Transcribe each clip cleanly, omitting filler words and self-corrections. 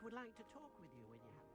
Rick would like to talk with you when you have a moment.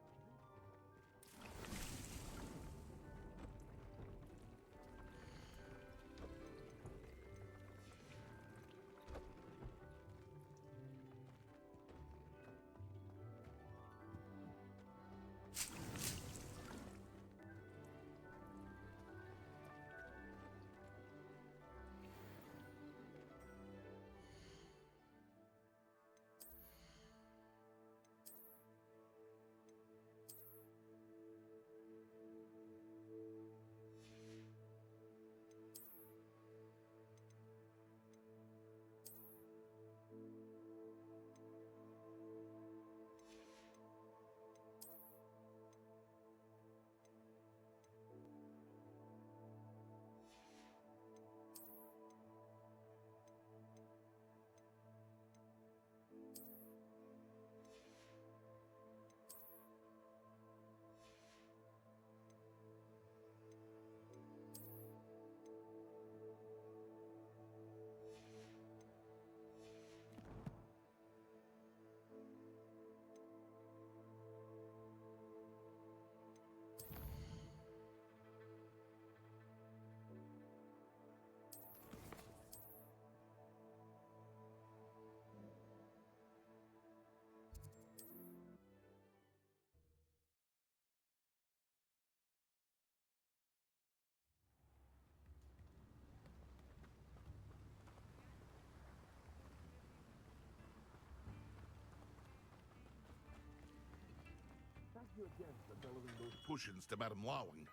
Thank you again for delivering those Pushins to Madame Wowing.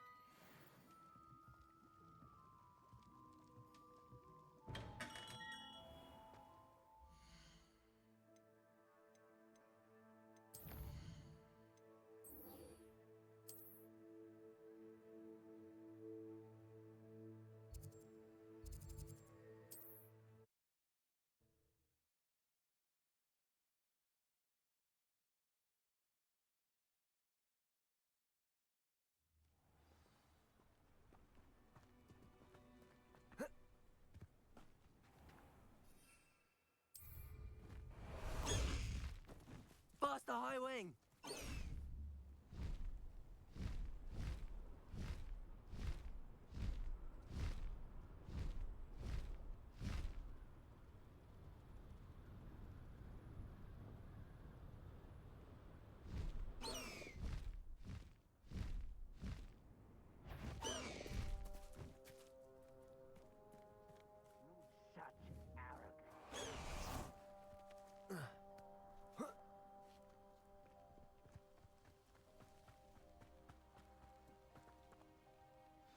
Past the high wing! Such arrogance.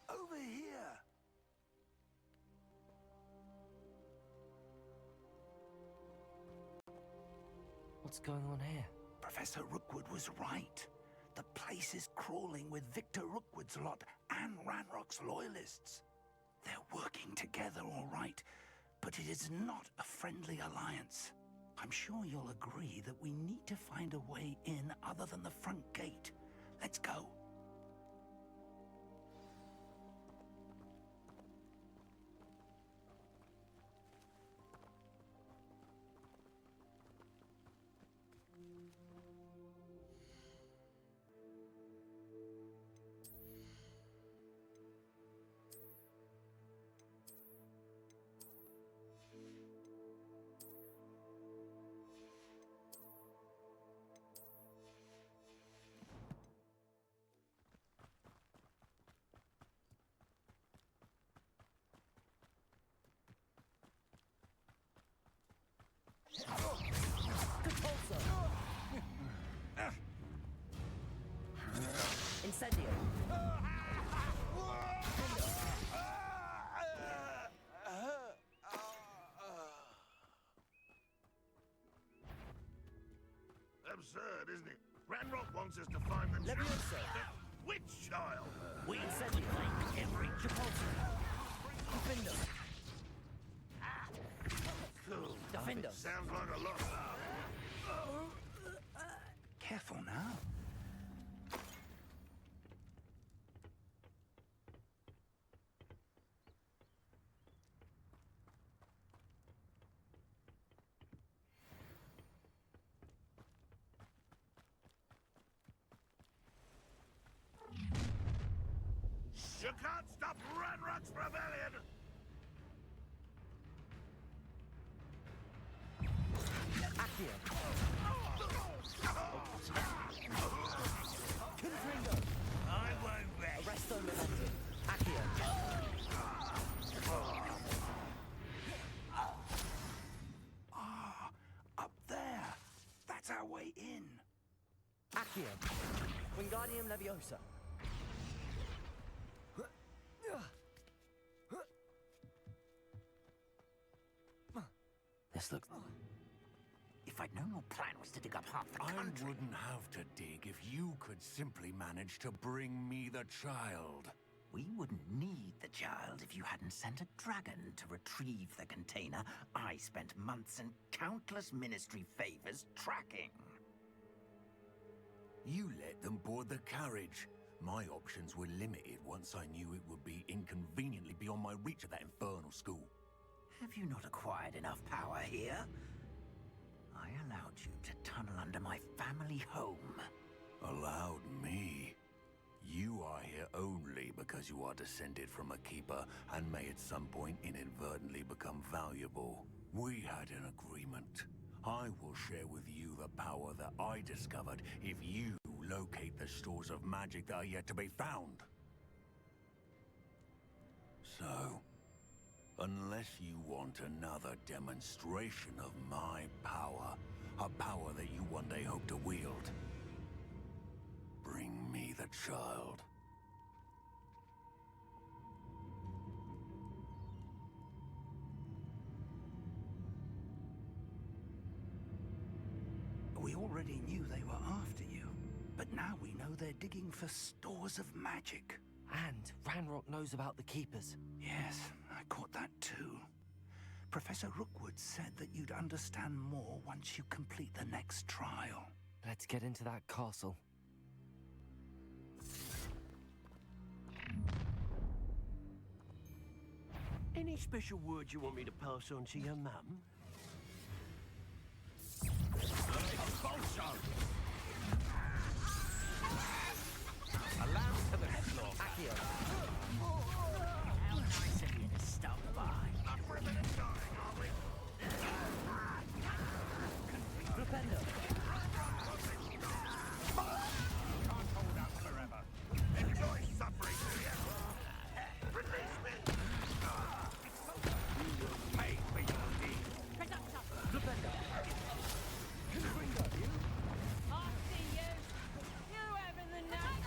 Over here! What's going on here? Professor Rookwood was right. The place is crawling with Victor Rookwood's lot and Ranrock's loyalists. They're working together, all right, but it is not a friendly alliance. I'm sure you'll agree that we need to find a way in other than the front gate. Let's go. Incendio! Absurd, isn't it? Ranrock wants us to find the Leviosa! Which child? We incendio! Every Chapulsa! Defender! Cool. Defender! Sounds like a lot. Careful now. You can't stop Ranrock's rebellion! Accio. Confringo. I won't rest. Arresto Momentum. Accio. Up there. That's our way in. Accio. Wingardium Leviosa. This looks... If I'd known your plan was to dig up half the I country... wouldn't have to dig if you could simply manage to bring me the child. We wouldn't need the child if you hadn't sent a dragon to retrieve the container I spent months and countless ministry favors tracking. You let them board the carriage. My options were limited once I knew it would be inconveniently beyond my reach at that infernal school. Have you not acquired enough power here? I allowed you to tunnel under my family home. Allowed me? You are here only because you are descended from a keeper and may at some point inadvertently become valuable. We had an agreement. I will share with you the power that I discovered if you locate the stores of magic that are yet to be found. So, unless you want another demonstration of my power, a power that you one day hope to wield, bring me the child. We already knew they were after you, but now we know they're digging for stores of magic. And Ranrock knows about the Keepers. Yes, I caught that too. Professor Rookwood said that you'd understand more once you complete the next trial. Let's get into that castle. Any special words you want me to pass on to your mum? A lamb to the headlock. Accio. How nice of you to stop by. Flipendo. Can't hold out forever. Enjoy suffering, do you? Release me! Pay for your deed. Flipendo. Confringo. I see you. You having the knack?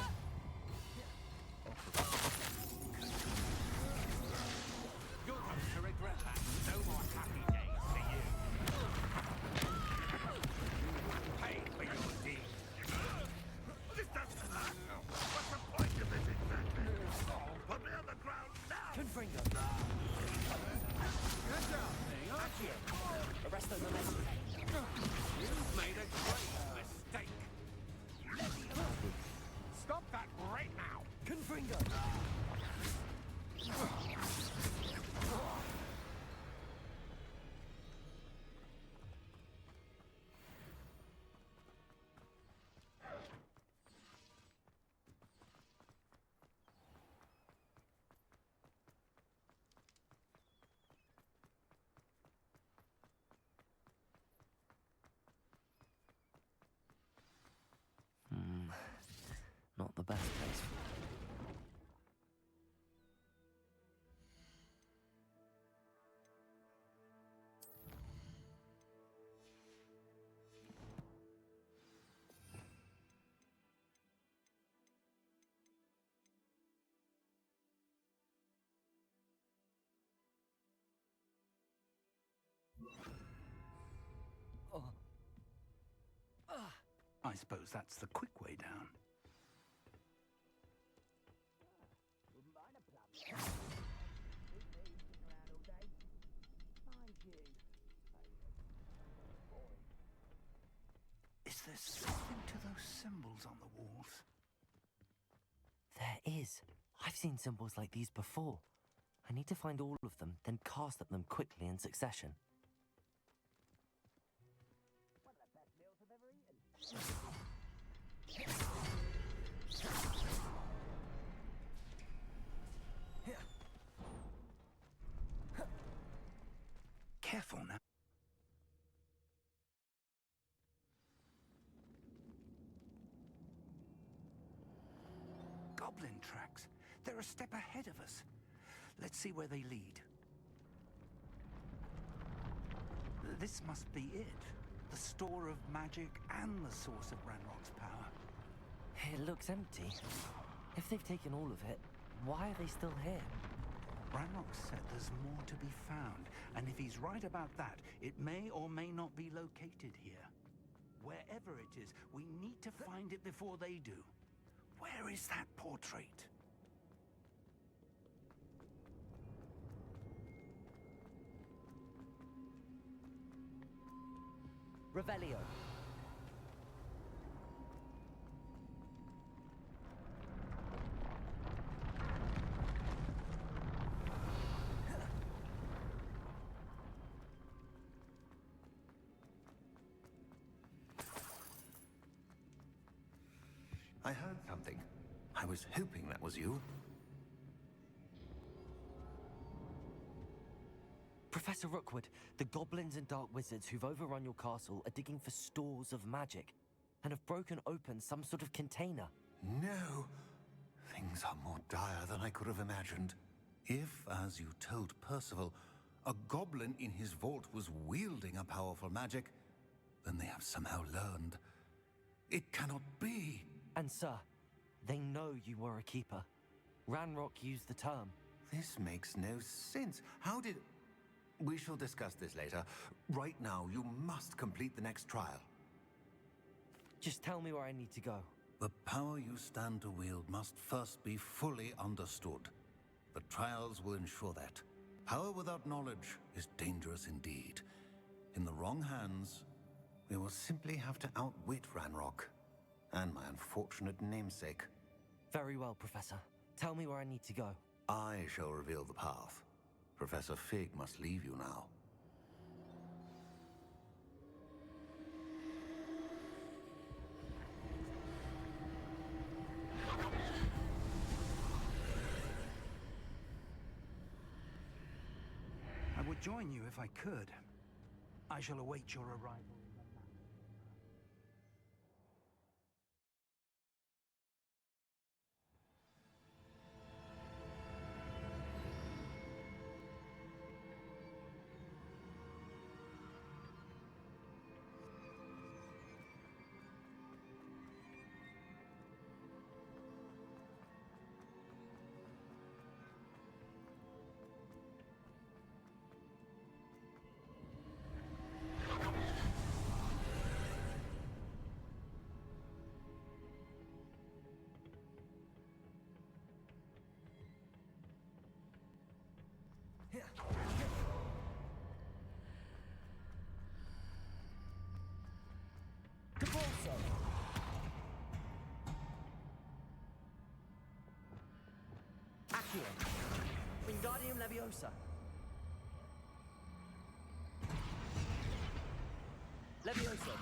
You're going to regret that. No more happy days for you. Pay for your deed. This doesn't matter. What's the point of this exactly? Put me on the ground now! Confringo. Get down, thing, huh? Accio. Arresto Momentum. You've made a great mistake. Stop that right now! Confringo. Not the best place. I suppose that's the quick way down. Is there something to those symbols on the walls? There is. I've seen symbols like these before. I need to find all of them, then cast at them quickly in succession. Careful now. Goblin tracks. They're a step ahead of us. Let's see where they lead. This must be it. The store of magic and the source of Ranrock's power. It looks empty. If they've taken all of it, why are they still here? Ranrock said there's more to be found, and if he's right about that, it may or may not be located here. Wherever it is, we need to find it before they do. Where is that portrait? Revelio. I heard something. I was hoping that was you. Professor Rookwood, the goblins and dark wizards who've overrun your castle are digging for stores of magic and have broken open some sort of container. No. Things are more dire than I could have imagined. If, as you told Percival, a goblin in his vault was wielding a powerful magic, then they have somehow learned. It cannot be. And sir, they know you were a keeper. Ranrock used the term. This makes no sense. How did... We shall discuss this later. Right now, you must complete the next trial. Just tell me where I need to go. The power you stand to wield must first be fully understood. The trials will ensure that. Power without knowledge is dangerous indeed. In the wrong hands, we will simply have to outwit Ranrock and my unfortunate namesake. Very well, Professor. Tell me where I need to go. I shall reveal the path. Professor Fig must leave you now. I would join you if I could. I shall await your arrival. Accio. Wingardium Leviosa. Leviosa.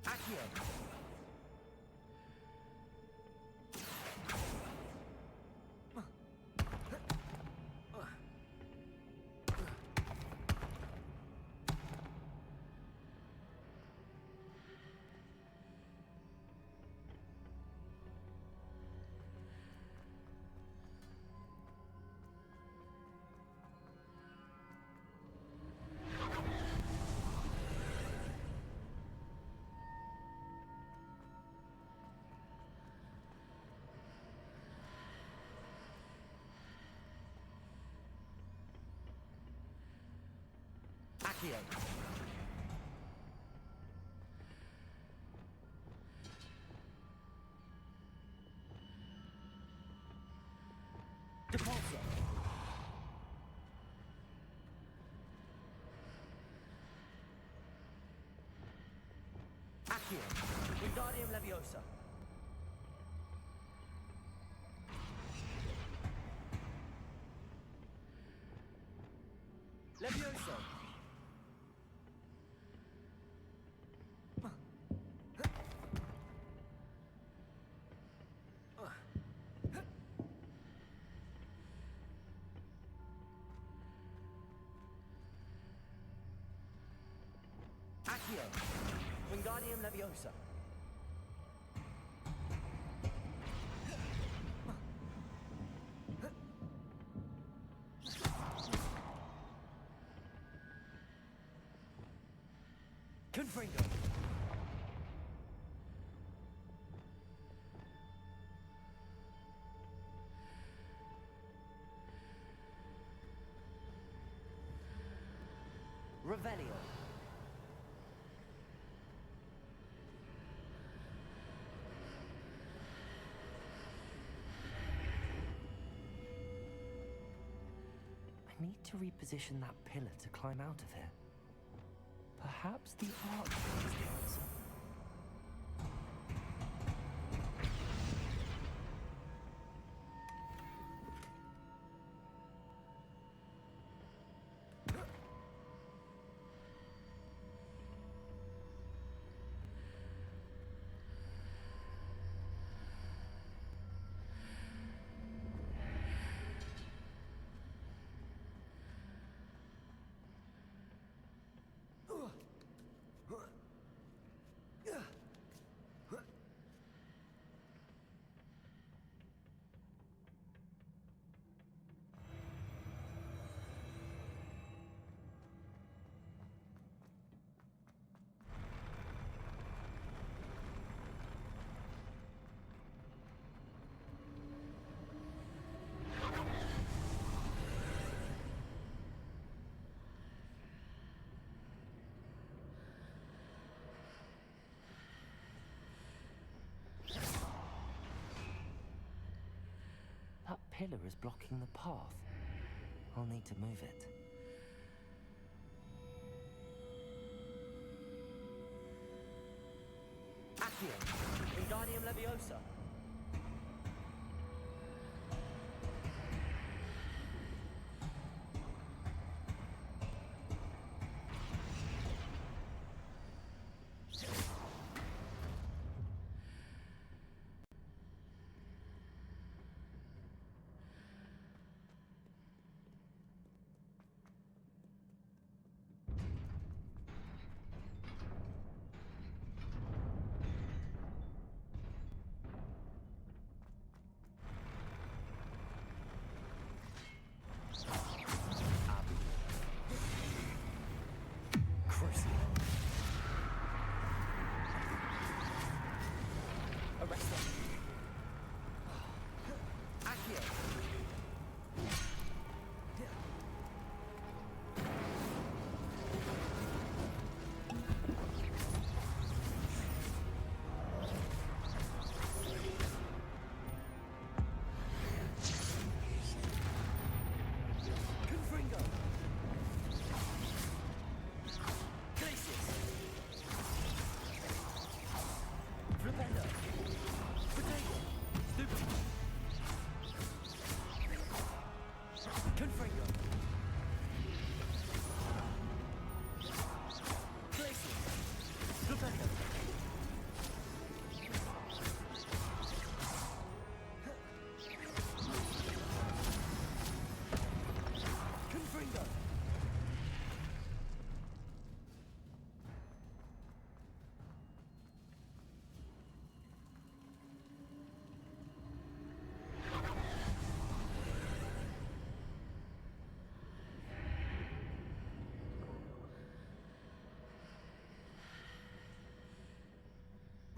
Accio. Accio. Depulso. Accio. Wingardium Leviosa. Levioso. Accio. Wingardium Leviosa. Confringo. Revelio. I need to reposition that pillar to climb out of here. Perhaps the arch is the answer. That pillar is blocking the path. I'll need to move it. Accio. Wingardium Leviosa.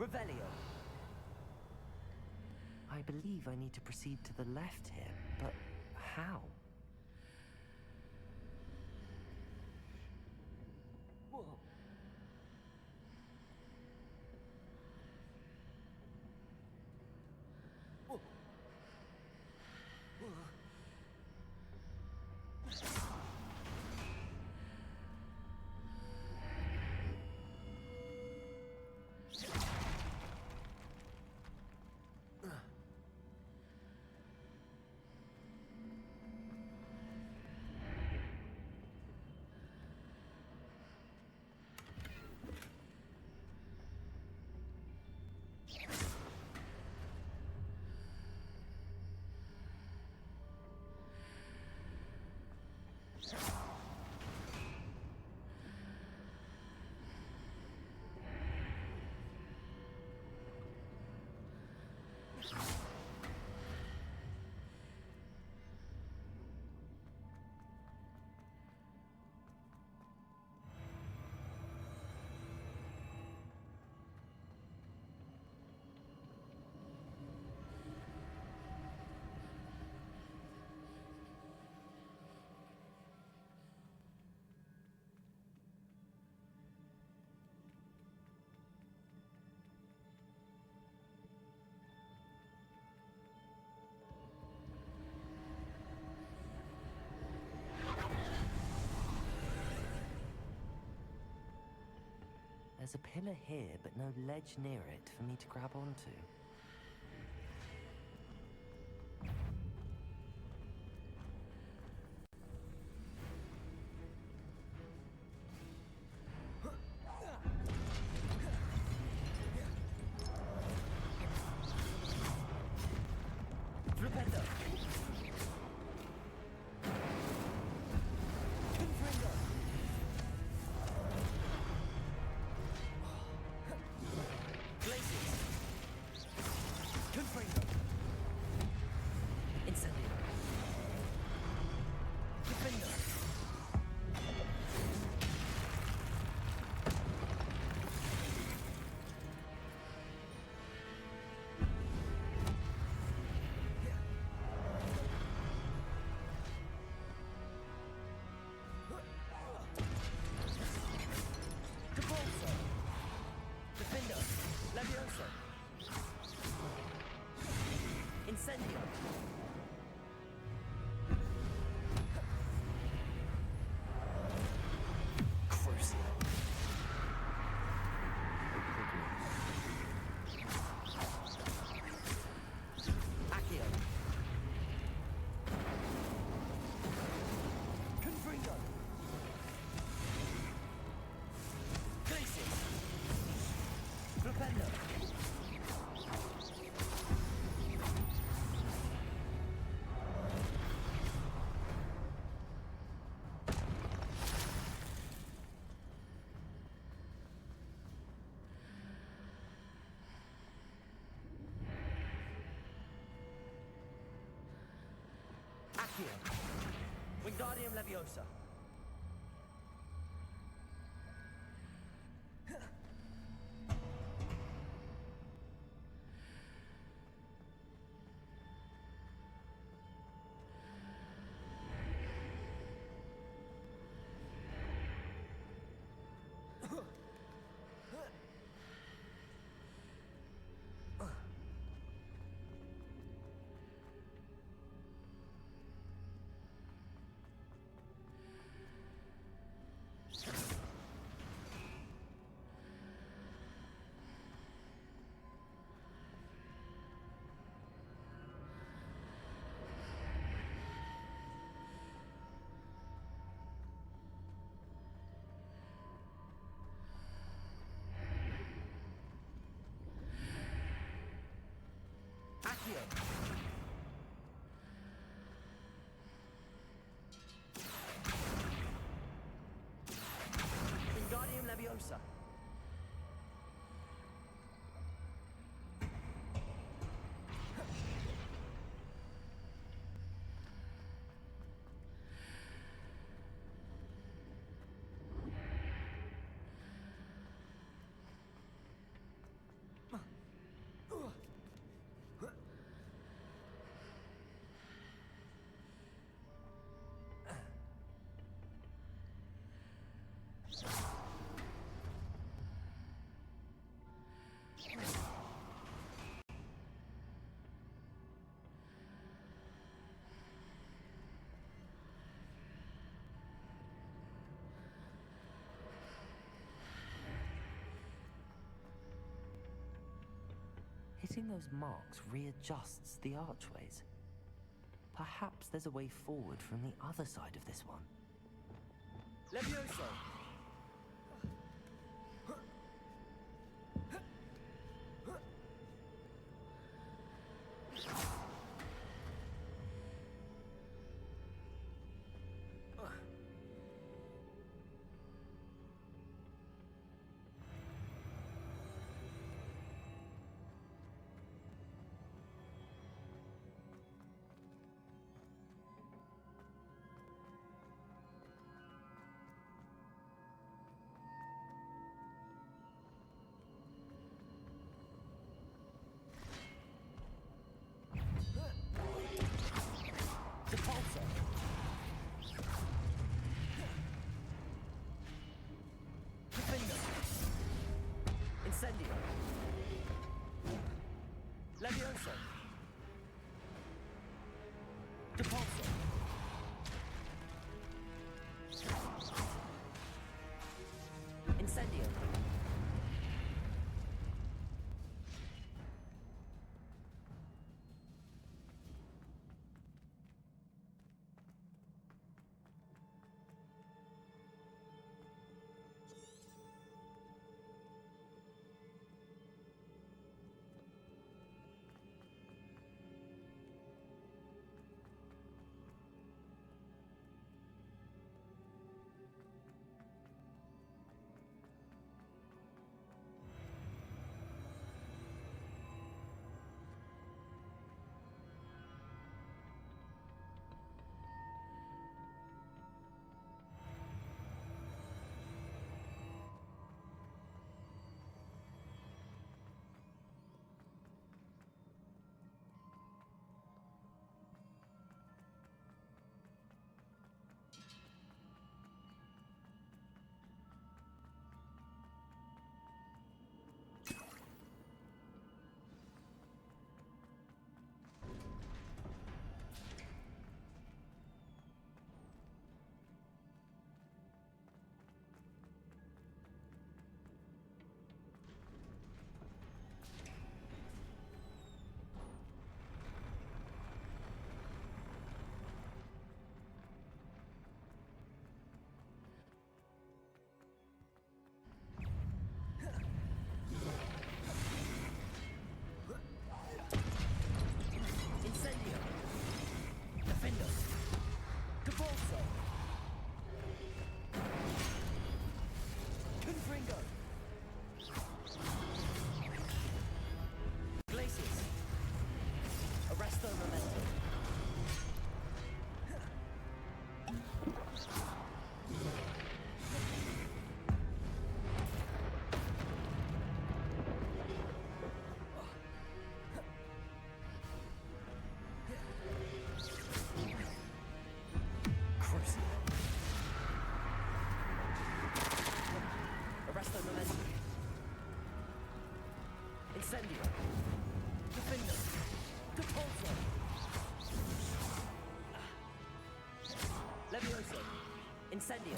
Revelio. I believe I need to proceed to the left here, but how? There's a pillar here, but no ledge near it for me to grab onto. Flipendo! Confringo! Glaciers! Confringo! Incendio! Defendo! Capolso! Defendo! Levioso! Incendio! Crucio! Accio! Confringo! Glaciers! Flipendo! Accio! Wingardium Leviosa! Accio! Wingardium Leviosa! Hitting those marks readjusts the archways. Perhaps there's a way forward from the other side of this one. Levioso! Repulsor! Defender! Incendio! Levioso! Repulsor! Incendio! Incendio.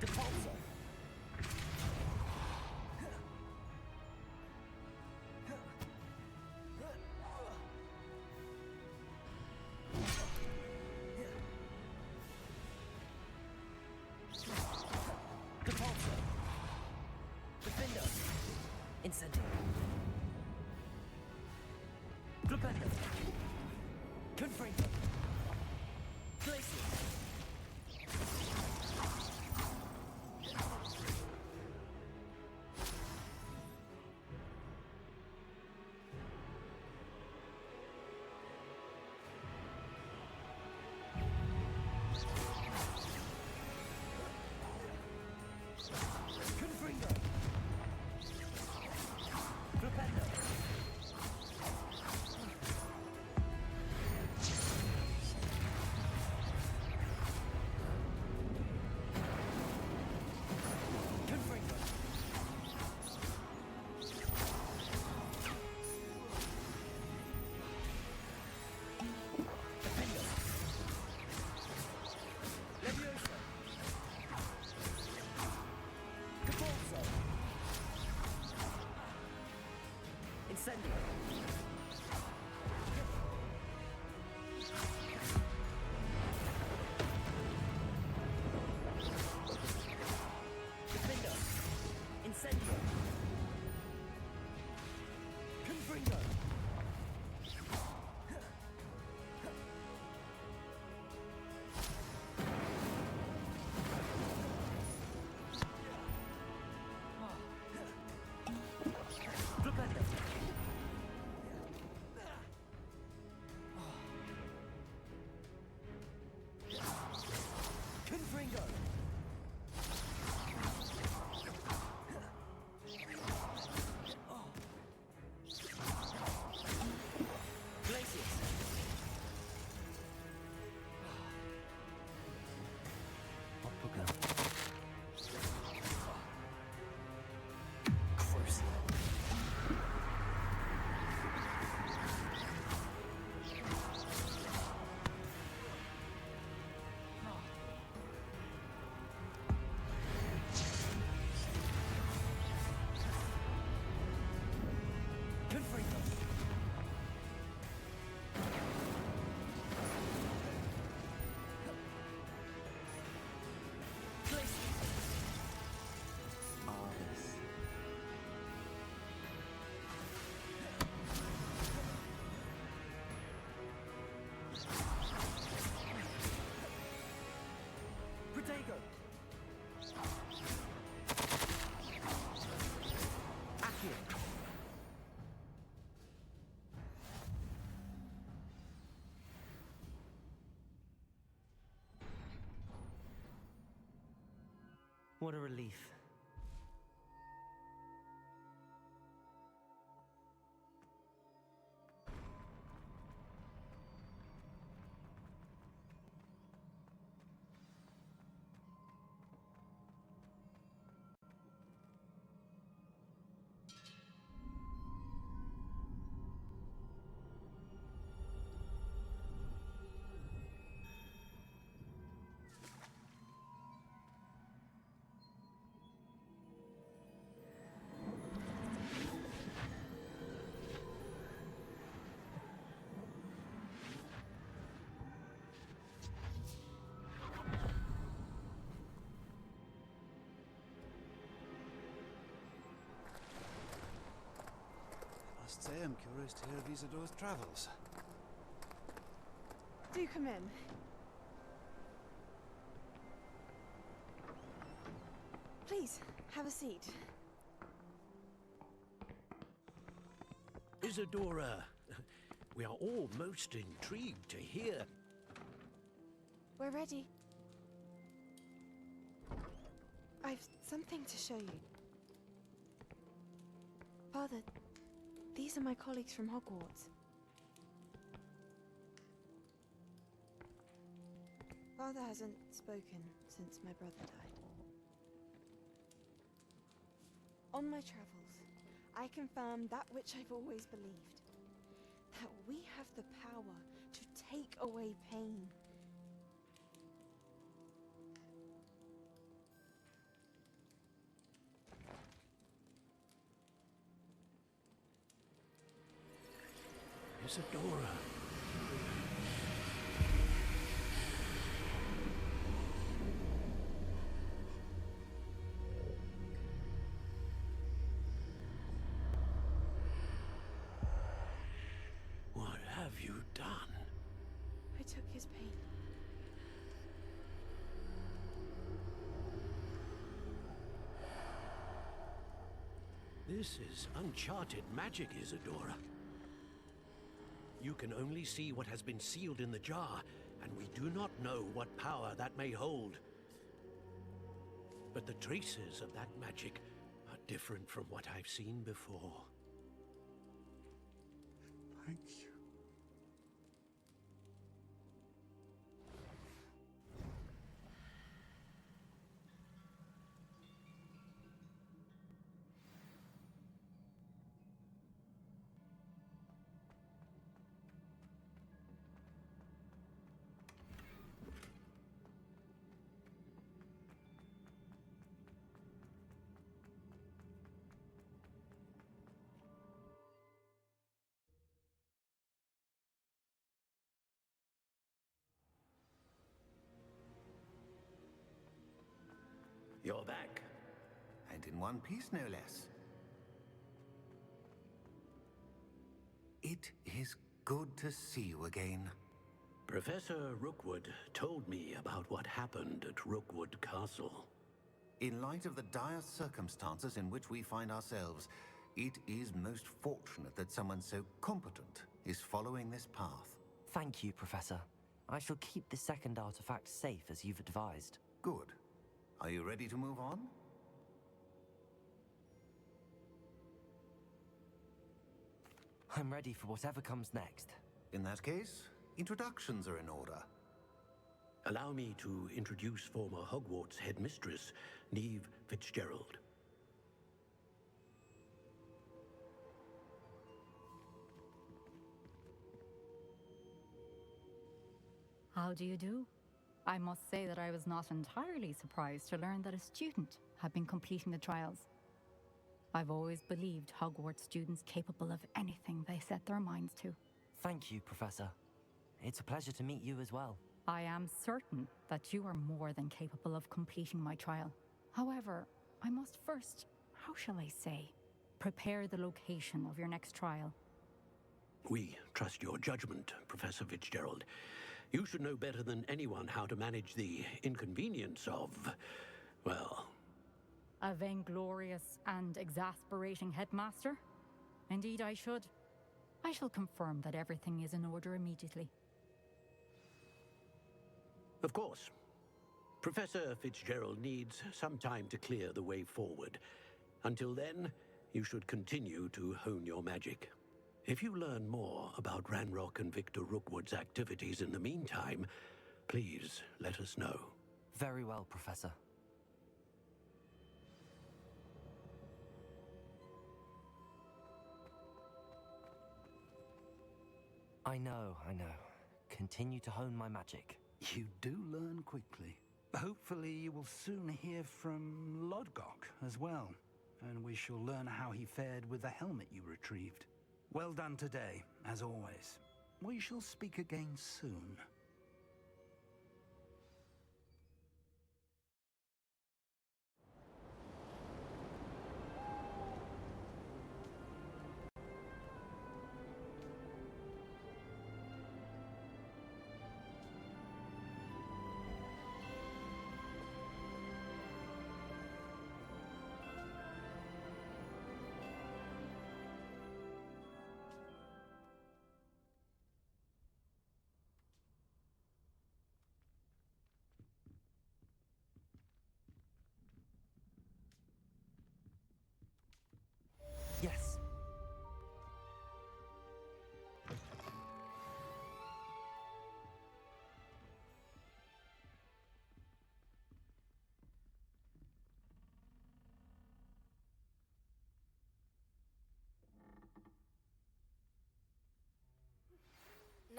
Depulso. Depulso. Defendo. Incendio. Flipendo. Confringo. Glacier. Confringo. Flipendo. Confringo. Defendo. Levioso. Depulso. Incendio. Defendo. Incendio. Confringo. Flipendo. Confringo. Glacius. Oppuga. Crucible. Confringo. Glacius. Argus. Protego. Accio. What a relief. Must say I'm curious to hear of Isidor's travels. Do come in. Please, have a seat. Isadora, we are all most intrigued to hear. We're ready. I've something to show you. Father, these are my colleagues from Hogwarts. Father hasn't spoken since my brother died. On my travels, I confirmed that which I've always believed. That we have the power to take away pain. Isadora. What have you done? I took his pain. This is uncharted magic, Isadora. You can only see what has been sealed in the jar, and we do not know what power that may hold. But the traces of that magic are different from what I've seen before. Thank you. You're back. And in one piece, no less. It is good to see you again. Professor Rookwood told me about what happened at Rookwood Castle. In light of the dire circumstances in which we find ourselves, it is most fortunate that someone so competent is following this path. Thank you, Professor. I shall keep the second artifact safe as you've advised. Good. Are you ready to move on? I'm ready for whatever comes next. In that case, introductions are in order. Allow me to introduce former Hogwarts headmistress, Neve Fitzgerald. How do you do? I must say that I was not entirely surprised to learn that a student had been completing the trials. I've always believed Hogwarts students capable of anything they set their minds to. Thank you, Professor. It's a pleasure to meet you as well. I am certain that you are more than capable of completing my trial. However, I must first, how shall I say, prepare the location of your next trial. We trust your judgment, Professor Fitzgerald. You should know better than anyone how to manage the inconvenience of, well... A vainglorious and exasperating headmaster? Indeed I should. I shall confirm that everything is in order immediately. Of course. Professor Fitzgerald needs some time to clear the way forward. Until then, you should continue to hone your magic. If you learn more about Ranrock and Victor Rookwood's activities in the meantime, please let us know. Very well, Professor. I know. Continue to hone my magic. You do learn quickly. Hopefully you will soon hear from Lodgok as well, and we shall learn how he fared with the helmet you retrieved. Well done today, as always. We shall speak again soon.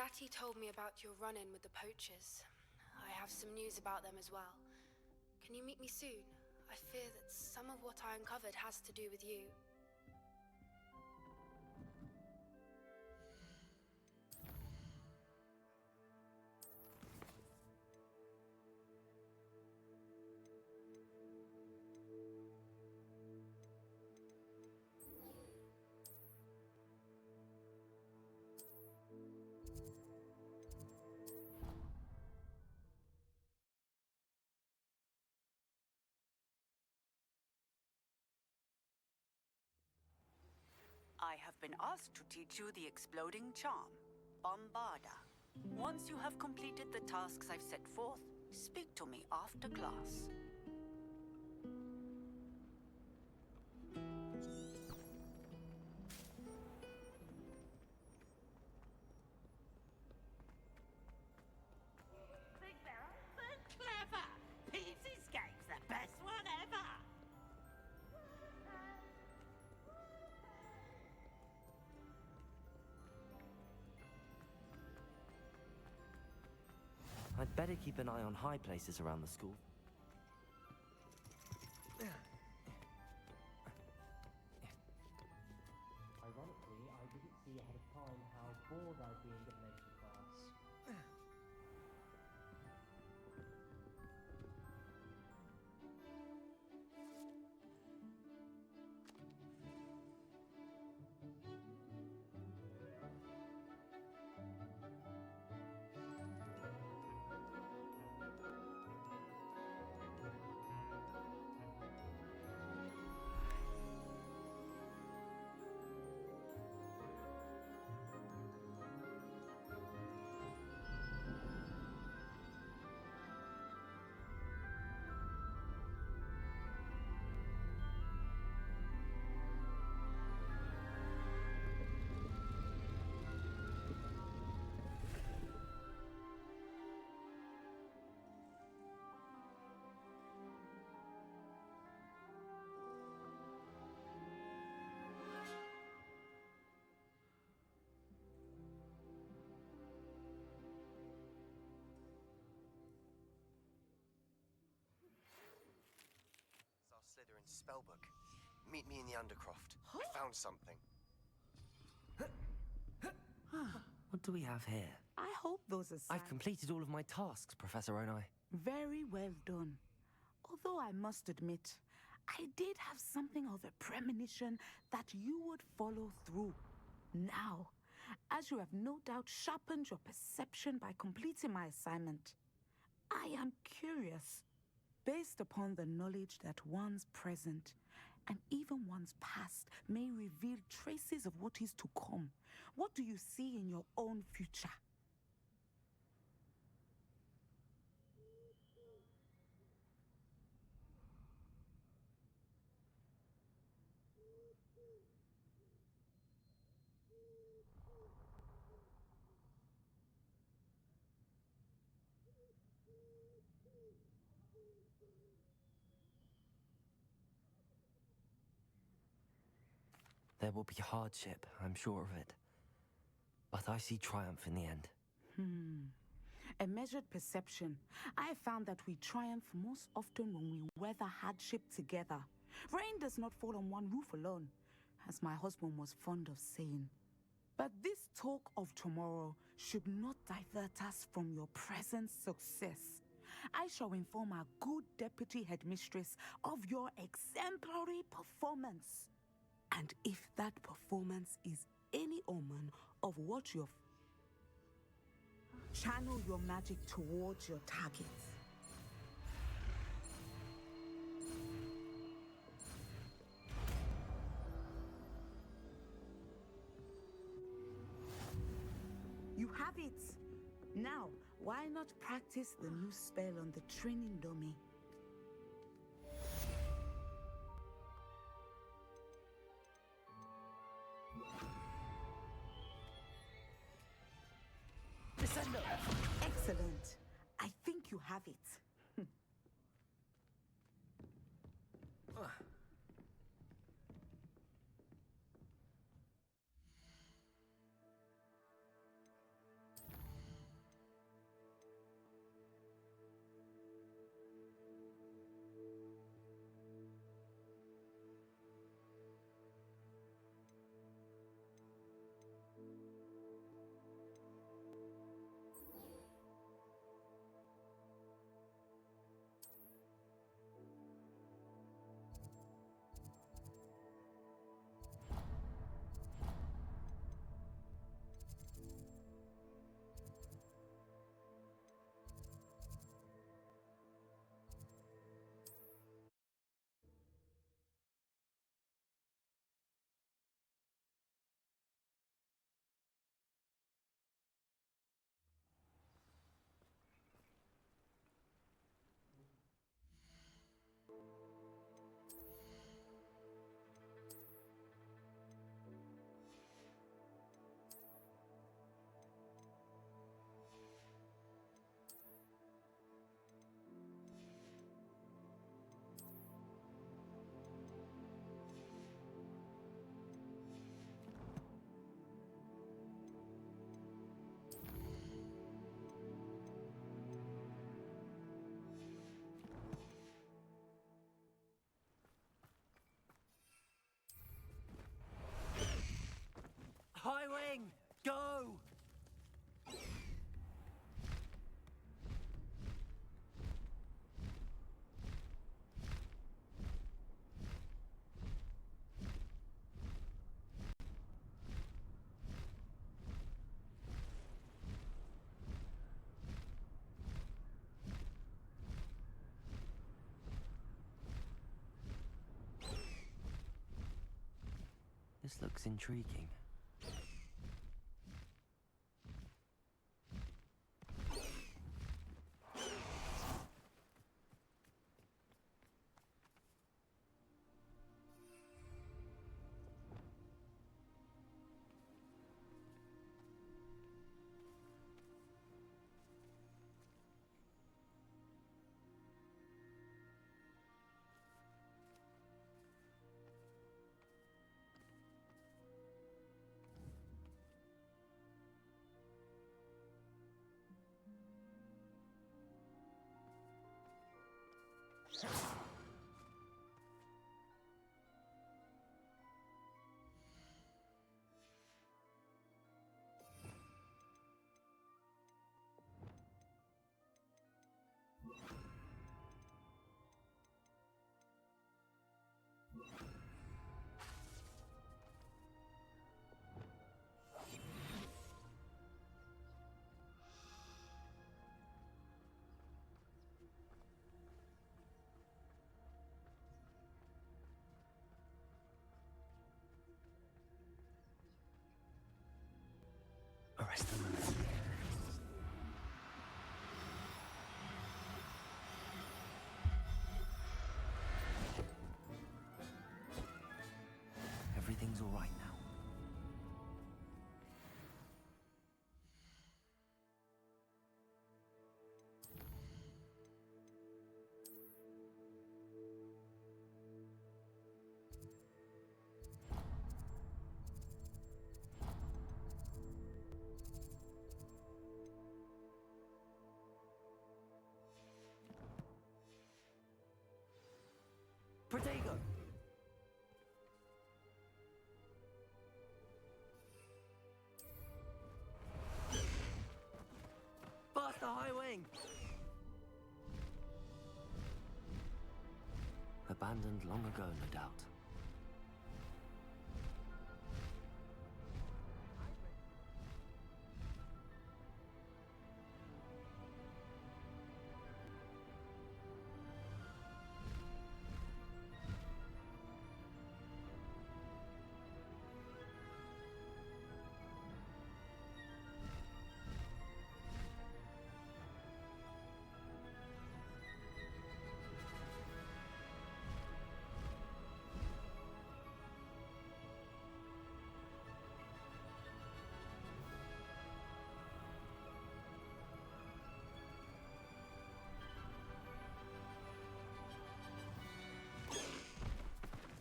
Ratty told me about your run-in with the poachers. I have some news about them as well. Can you meet me soon? I fear that some of what I uncovered has to do with you. I have been asked to teach you the exploding charm, Bombarda. Once you have completed the tasks I've set forth, speak to me after class. Big barrel, but clever. Pete's escape's the best one ever. I'd better keep an eye on high places around the school. Ironically, I didn't see ahead of time how bored I'd be in divination class. Our Slytherin spellbook. Meet me in the Undercroft. I found something. What do we have here? I hope those are I've completed all of my tasks, Professor Onai. very well done. Although I must admit, I did have something of a premonition that you would follow through. Now, as you have no doubt sharpened your perception by completing my assignment, I am curious. Based upon the knowledge that one's present and even one's past may reveal traces of what is to come, what do you see in your own future? There will be hardship, I'm sure of it. But I see triumph in the end. A measured perception. I have found that we triumph most often when we weather hardship together. Rain does not fall on one roof alone, as my husband was fond of saying. But this talk of tomorrow should not divert us from your present success. I shall inform our good deputy headmistress of your exemplary performance. And if that performance is any omen of what you've... Channel your magic towards your targets. You have it! Now, why not practice the new spell on the training dummy? Excellent. I think you have it. This looks intriguing. Arrest them. Everything's all right now. Protego! Faster, high wing! Abandoned long ago, no doubt.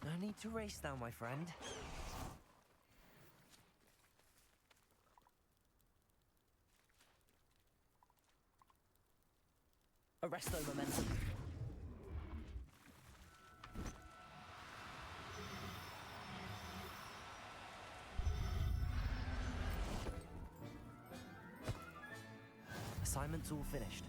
No need to race now, my friend. Arresto momentum. Assignment's all finished.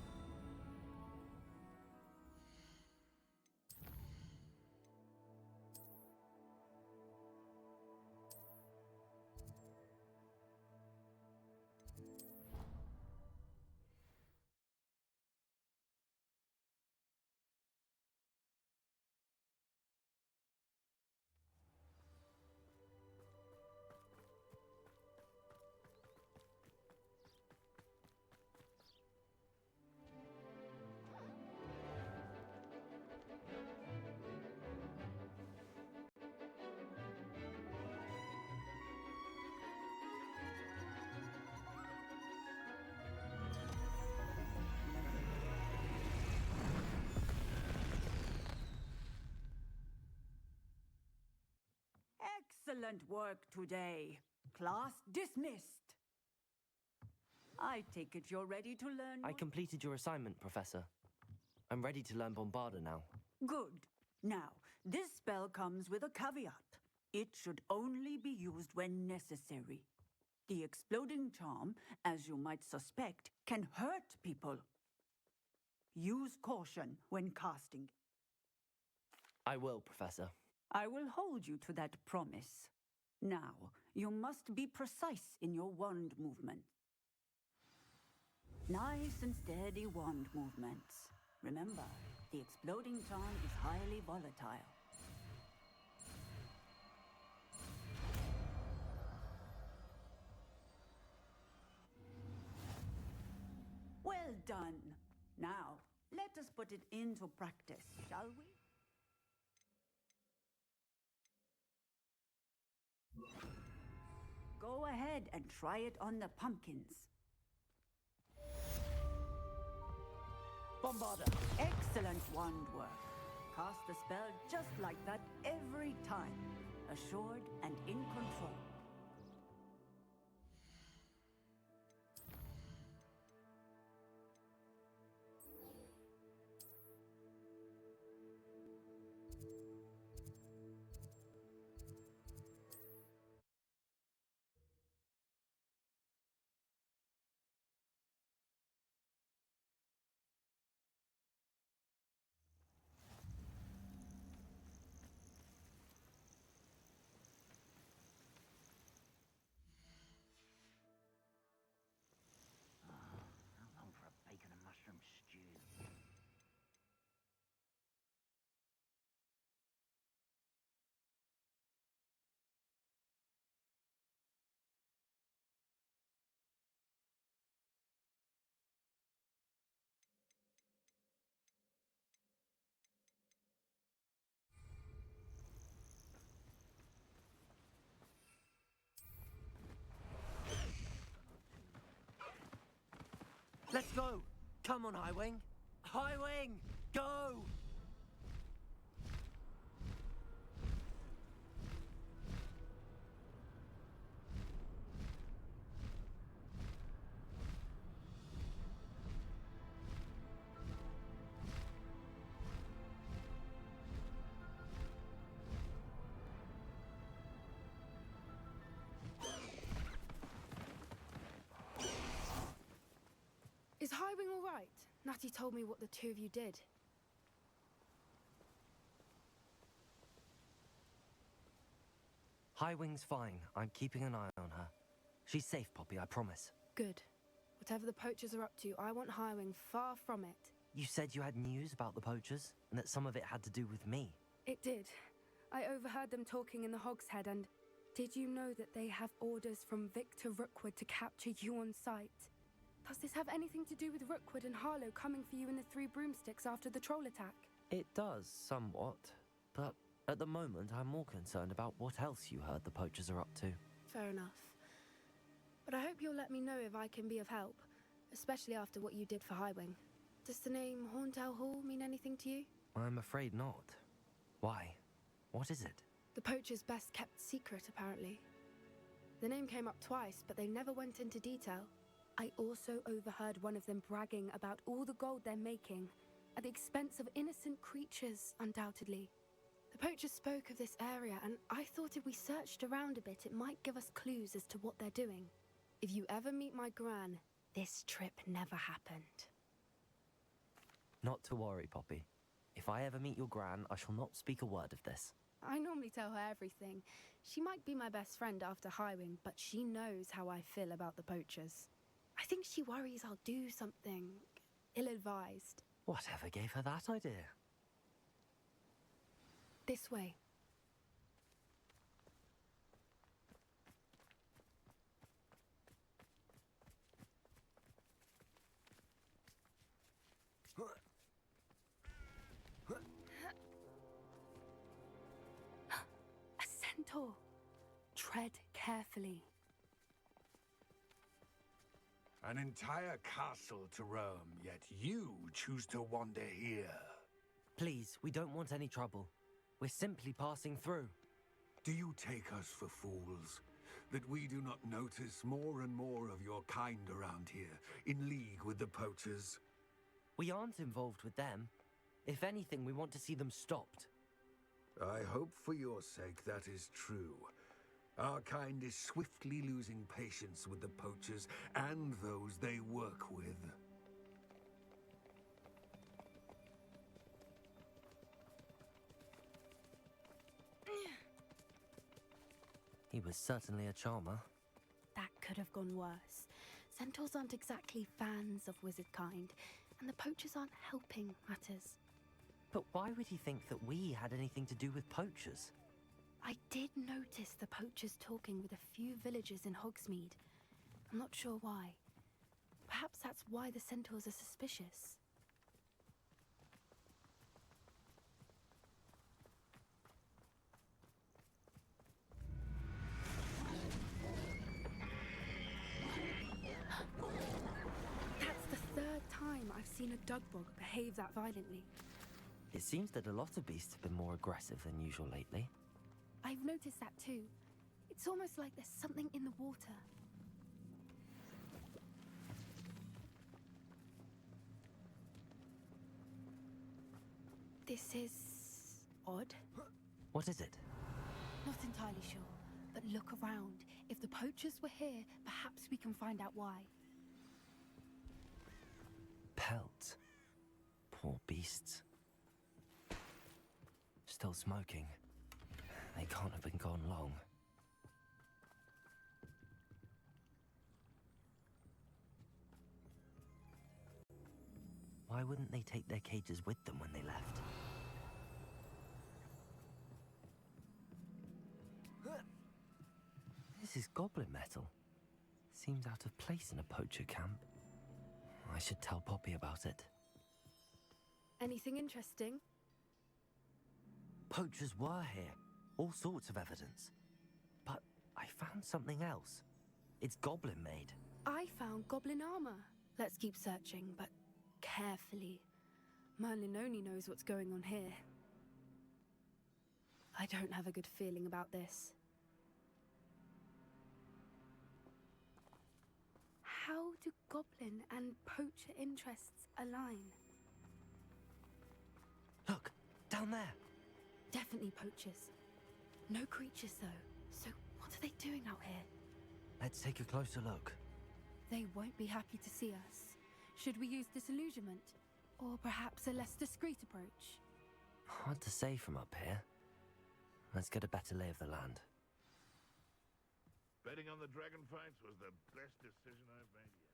Excellent work today. Class dismissed. I take it you're ready to learn. I completed your assignment, Professor. I'm ready to learn Bombarda now. Good. Now, this spell comes with a caveat. It should only be used when necessary. The exploding charm, as you might suspect, can hurt people. Use caution when casting. I will, Professor. I will hold you to that promise. Now, you must be precise in your wand movements. Nice and steady wand movements. Remember, the exploding charm is highly volatile. Well done. Now, let us put it into practice, shall we? Go ahead and try it on the pumpkins. Bombarda! Excellent wand work. Cast the spell just like that every time. Assured and in control. How long for a bacon and mushroom stew? Let's go! Come on, Highwing! Highwing! Go! Is Highwing all right? Natty told me what the two of you did. Highwing's fine. I'm keeping an eye on her. She's safe, Poppy, I promise. Good. Whatever the poachers are up to, I want Highwing far from it. You said you had news about the poachers, and that some of it had to do with me. It did. I overheard them talking in the Hogshead, and did you know that they have orders from Victor Rookwood to capture you on sight? Does this have anything to do with Rookwood and Harlow coming for you in the Three Broomsticks after the troll attack? It does, somewhat. But at the moment, I'm more concerned about what else you heard the poachers are up to. Fair enough. But I hope you'll let me know if I can be of help, especially after what you did for Highwing. Does the name Horntail Hall mean anything to you? I'm afraid not. Why? What is it? The poacher's best kept secret, apparently. The name came up twice, but they never went into detail. I also overheard one of them bragging about all the gold they're making, at the expense of innocent creatures, undoubtedly. The poachers spoke of this area, and I thought if we searched around a bit, it might give us clues as to what they're doing. If you ever meet my gran, this trip never happened. Not to worry, Poppy. If I ever meet your gran, I shall not speak a word of this. I normally tell her everything. She might be my best friend after Highwing, but she knows how I feel about the poachers. I think she worries I'll do something ill-advised. Whatever gave her that idea? This way. A centaur. Tread carefully. An entire castle to roam, yet you choose to wander here. Please, we don't want any trouble. We're simply passing through. Do you take us for fools? That we do not notice more and more of your kind around here, in league with the poachers? We aren't involved with them. If anything, we want to see them stopped. I hope for your sake that is true. Our kind is swiftly losing patience with the poachers and those they work with. He was certainly a charmer. That could have gone worse. Centaurs aren't exactly fans of wizard kind, and the poachers aren't helping matters. But why would he think that we had anything to do with poachers? I did notice the poachers talking with a few villagers in Hogsmeade. I'm not sure why. Perhaps that's why the centaurs are suspicious. That's the third time I've seen a dugbog behave that violently. It seems that a lot of beasts have been more aggressive than usual lately. I've noticed that too. It's almost like there's something in the water. This is odd. What is it? Not entirely sure, but look around. If the poachers were here, perhaps we can find out why. Pelt. Poor beasts. Still smoking. They can't have been gone long. Why wouldn't they take their cages with them when they left? This is goblin metal. Seems out of place in a poacher camp. I should tell Poppy about it. Anything interesting? Poachers were here. All sorts of evidence. But I found something else. It's goblin made. I found goblin armor. Let's keep searching, but carefully. Merlin only knows what's going on here. I don't have a good feeling about this. How do goblin and poacher interests align? Look, down there. Definitely poachers. No creatures, though. So what are they doing out here? Let's take a closer look. They won't be happy to see us. Should we use disillusionment? Or perhaps a less discreet approach? Hard to say from up here. Let's get a better lay of the land. Betting on the dragon fights was the best decision I've made yet.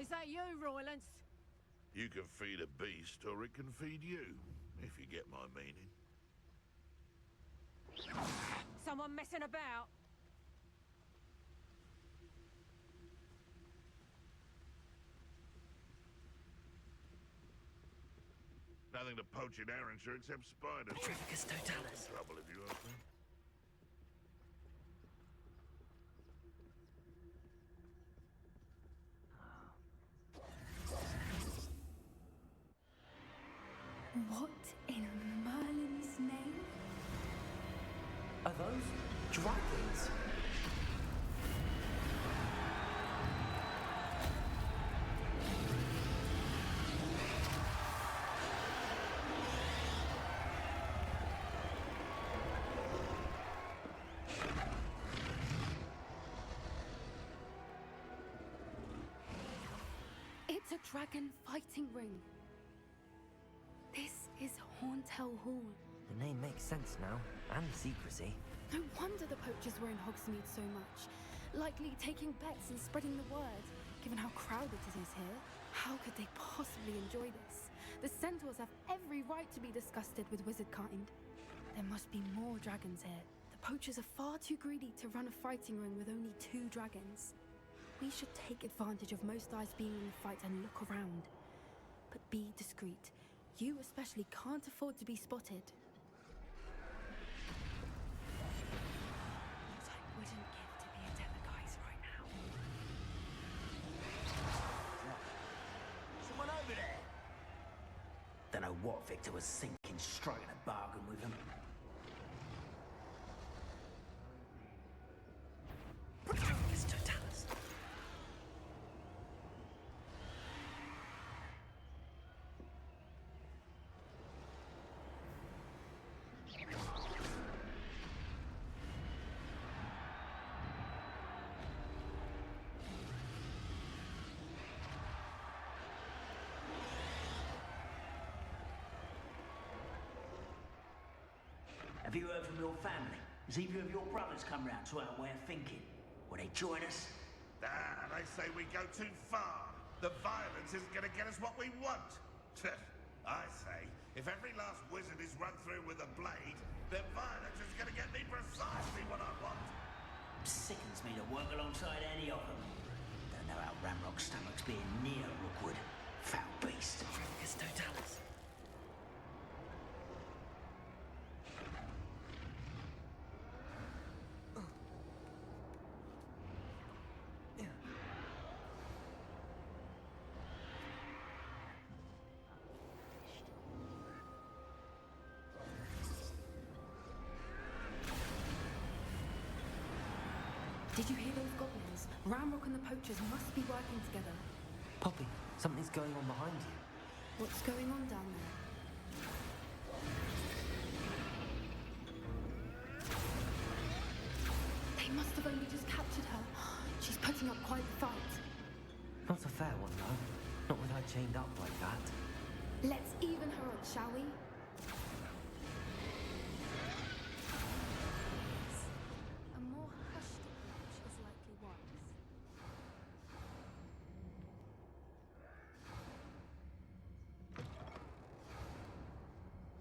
Is that you, Roylance? You can feed a beast, or it can feed you, if you get my meaning. Someone messing about? Nothing to poach in Arrynshire except spiders. Petrificus totalis. Trouble if you ask me. What in Merlin's name? Are those dragons? It's a dragon fighting ring. This is Horntail Hall. The name makes sense now, and the secrecy. No wonder the poachers were in Hogsmeade so much. Likely taking bets and spreading the word, given how crowded it is here. How could they possibly enjoy this? The centaurs have every right to be disgusted with wizard kind. There must be more dragons here. The poachers are far too greedy to run a fighting ring with only 2 dragons. We should take advantage of most eyes being in the fight and look around. But be discreet. You especially can't afford to be spotted. What I wouldn't give to be a Devaguise right now. Someone over there? Don't know what Victor was thinking, striking a bargain with him. Petrificus totalis. Have you heard from your family? Has either of your brothers come round to our way of thinking? Will they join us? Ah, they say we go too far. The violence isn't going to get us what we want. I say, if every last wizard is run through with a blade, then violence is going to get me precisely what I want. Sickens me to work alongside any of them. Don't know how Ramrock's stomach's being near Rookwood. Foul beast. It's Totalis. Did you hear those goblins? Ramrock and the poachers must be working together. Poppy, something's going on behind you. What's going on down there? They must have only just captured her. She's putting up quite the fight. Not a fair one, though. Not with her chained up like that. Let's even her odds, shall we? A more hushed approach is likely wise.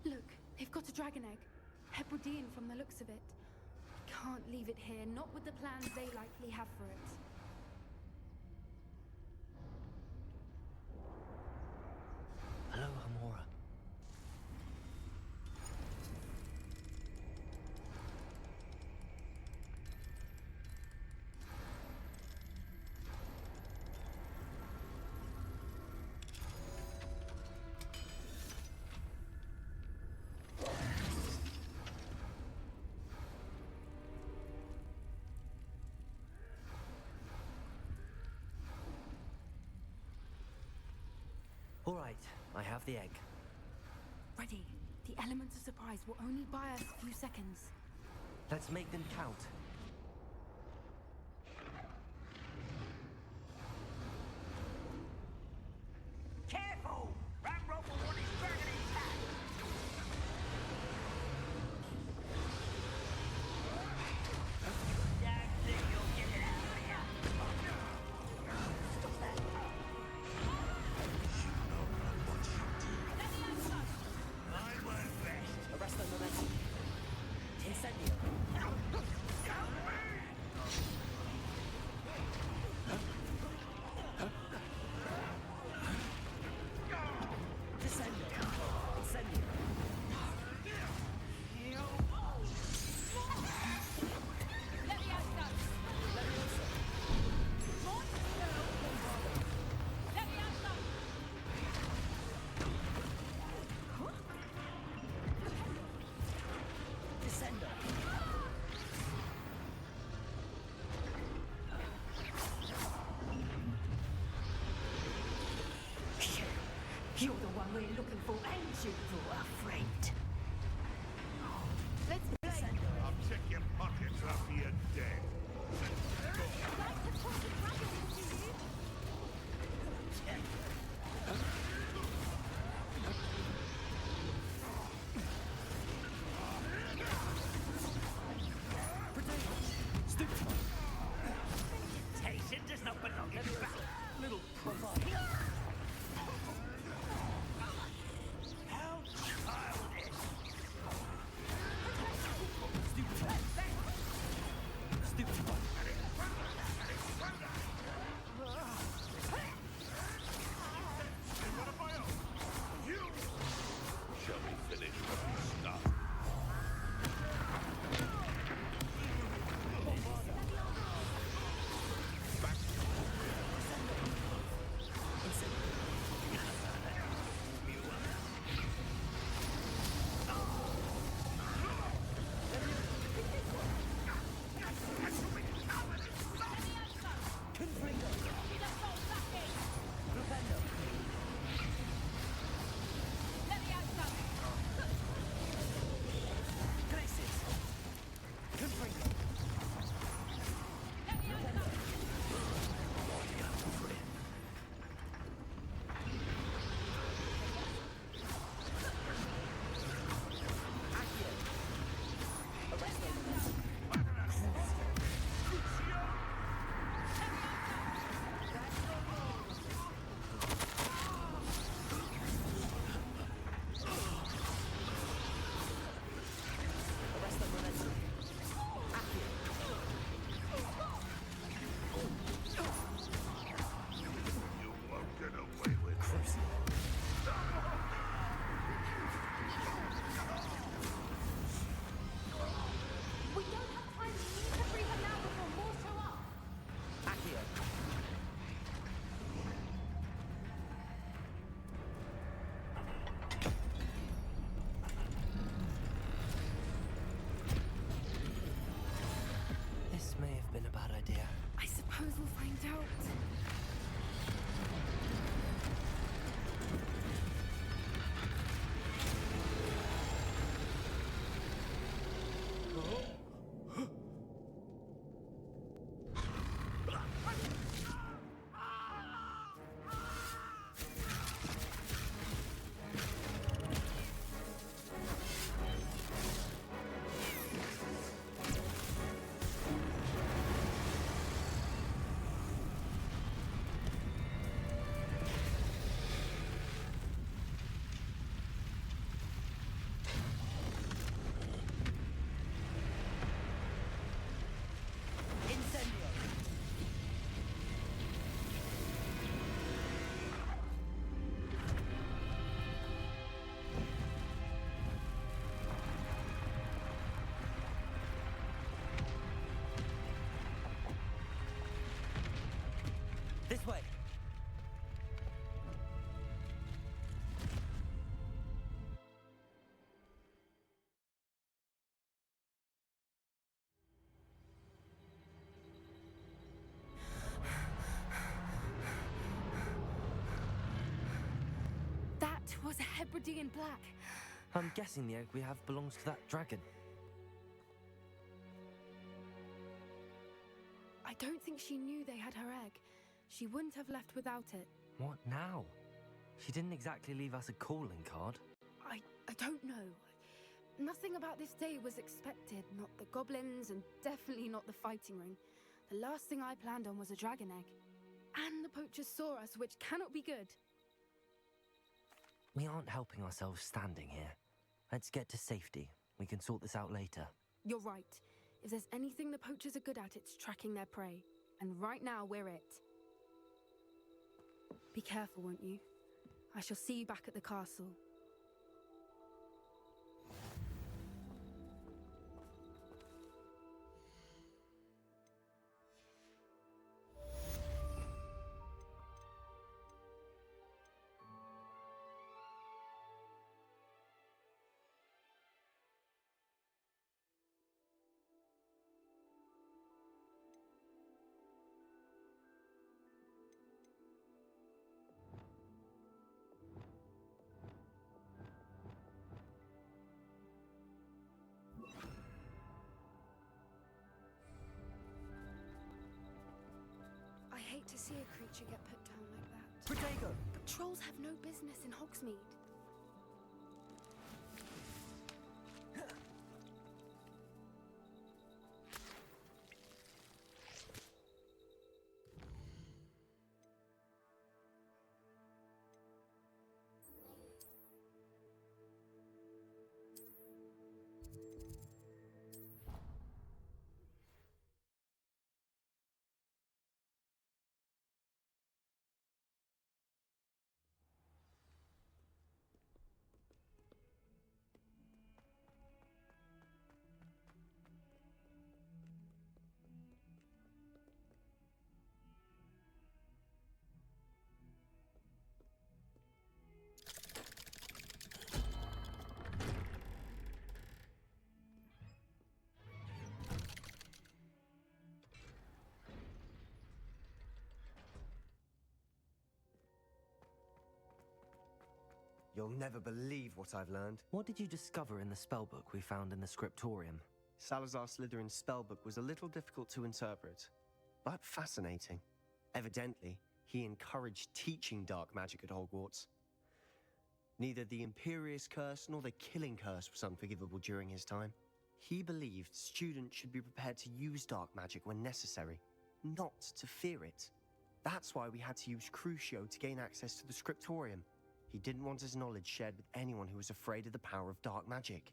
Look, they've got a dragon egg. Hebridean from the looks of it. Can't leave it here, not with the plans they likely have for it. Hello, Hamora. All right, I have the egg. Ready. The elements of surprise will only buy us a few seconds. Let's make them count. Careful! Ramrock will want his dragon intact! Don't think you'll get it out of here! Stop that! I won't rest! Arresto momentum. Incendio. Descendo. Incendio. Descendo. You're the one we're looking for, ain't you, afraid? Let's play. I'll check your pockets after you're dead. Temptation does not belong in battle. Little profile. How childish! was a Hebridean black. I'm guessing the egg we have belongs to that dragon. I don't think she knew they had her egg. She wouldn't have left without it. What now? She didn't exactly leave us a calling card. I don't know. Nothing about this day was expected. Not the goblins, and definitely not the fighting ring. The last thing I planned on was a dragon egg. And the poachers saw us, which cannot be good. We aren't helping ourselves standing here. Let's get to safety. We can sort this out later. You're right. If there's anything the poachers are good at, it's tracking their prey. And right now, we're it. Be careful, won't you? I shall see you back at the castle. I hate to see a creature get put down like that. Protego! But trolls have no business in Hogsmeade. You'll never believe what I've learned. What did you discover in the spellbook we found in the scriptorium? Salazar Slytherin's spellbook was a little difficult to interpret, but fascinating. Evidently, he encouraged teaching dark magic at Hogwarts. Neither the Imperious Curse nor the Killing Curse was unforgivable during his time. He believed students should be prepared to use dark magic when necessary, not to fear it. That's why we had to use Crucio to gain access to the scriptorium. He didn't want his knowledge shared with anyone who was afraid of the power of dark magic.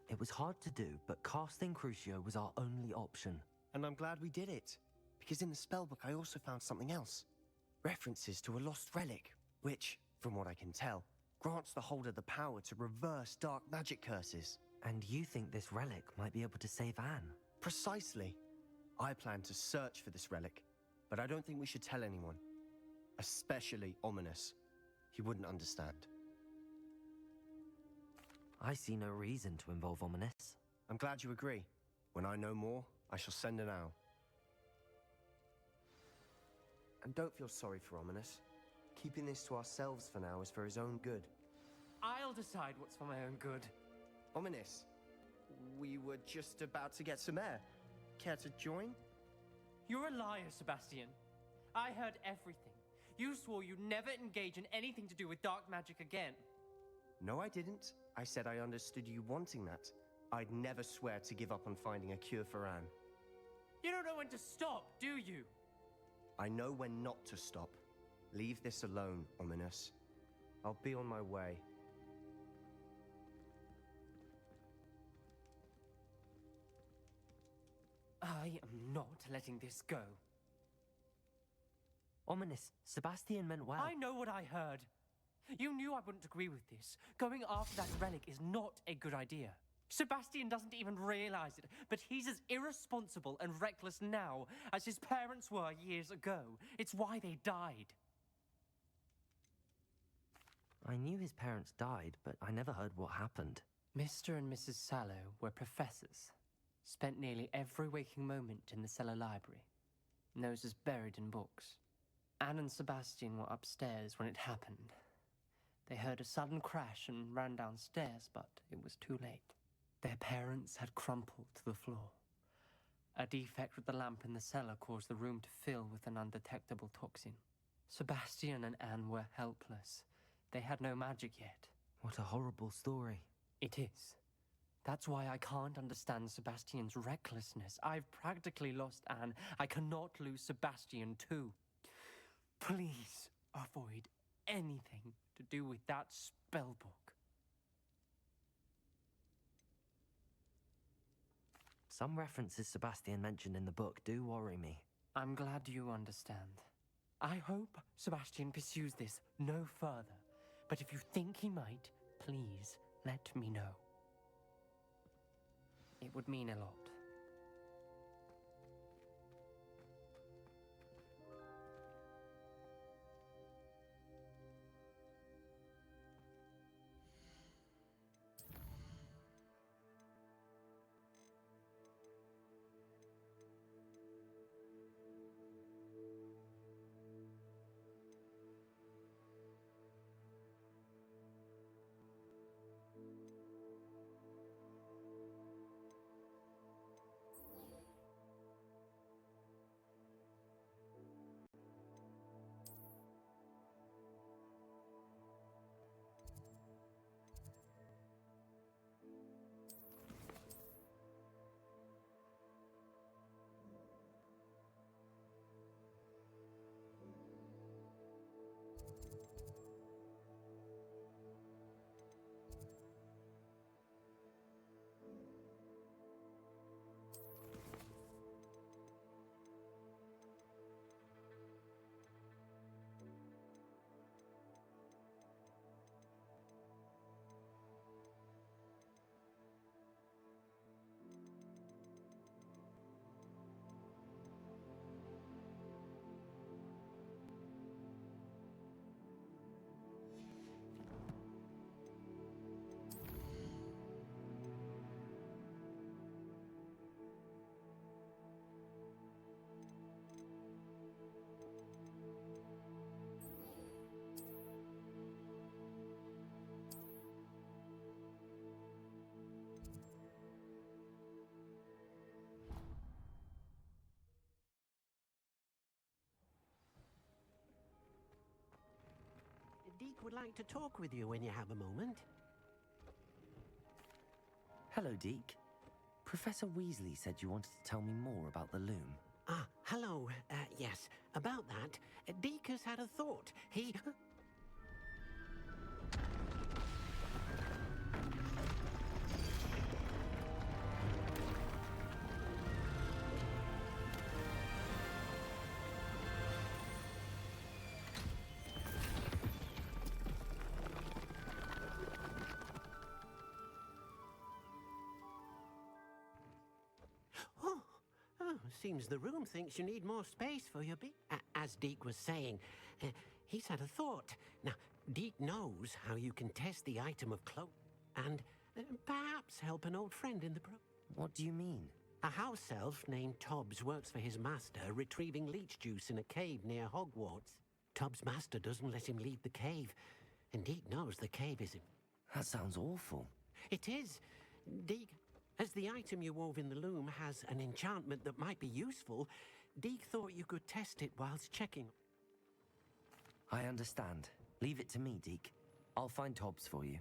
It was hard to do, but casting Crucio was our only option. And I'm glad we did it, because in the spellbook I also found something else. References to a lost relic, which, from what I can tell, grants the holder the power to reverse dark magic curses. And you think this relic might be able to save Anne? Precisely. I plan to search for this relic, but I don't think we should tell anyone. Especially Ominous. He wouldn't understand. I see no reason to involve Ominous. I'm glad you agree. When I know more, I shall send an owl. And don't feel sorry for Ominous. Keeping this to ourselves for now is for his own good. I'll decide what's for my own good. Ominous, we were just about to get some air. Care to join? You're a liar, Sebastian. I heard everything. You swore you'd never engage in anything to do with dark magic again. No, I didn't. I said I understood you wanting that. I'd never swear to give up on finding a cure for Anne. You don't know when to stop, do you? I know when not to stop. Leave this alone, Ominous. I'll be on my way. I am not letting this go. Ominous, Sebastian meant well. I know what I heard. You knew I wouldn't agree with this. Going after that relic is not a good idea. Sebastian doesn't even realize it, but he's as irresponsible and reckless now as his parents were years ago. It's why they died. I knew his parents died, but I never heard what happened. Mr. and Mrs. Sallow were professors. Spent nearly every waking moment in the cellar library. Noses buried in books. Anne and Sebastian were upstairs when it happened. They heard a sudden crash and ran downstairs, but it was too late. Their parents had crumpled to the floor. A defect with the lamp in the cellar caused the room to fill with an undetectable toxin. Sebastian and Anne were helpless. They had no magic yet. What a horrible story. It is. That's why I can't understand Sebastian's recklessness. I've practically lost Anne. I cannot lose Sebastian too. Please avoid anything to do with that spell book. Some references Sebastian mentioned in the book do worry me. I'm glad you understand. I hope Sebastian pursues this no further. But if you think he might, please let me know. It would mean a lot. Deke would like to talk with you when you have a moment. Hello, Deke. Professor Weasley said you wanted to tell me more about the loom. Ah, hello. Yes, about that. Deke has had a thought. He... Seems the room thinks you need more space for your as Deke was saying, he's had a thought. Now, Deke knows how you can test the item of cloak and perhaps help an old friend in the What do you mean? A house elf named Tobbs works for his master, retrieving leech juice in a cave near Hogwarts. Tobbs' master doesn't let him leave the cave, and Deke knows the cave is... That sounds awful. It is. Deke... As the item you wove in the loom has an enchantment that might be useful, Deke thought you could test it whilst checking. I understand. Leave it to me, Deke. I'll find Tobbs for you.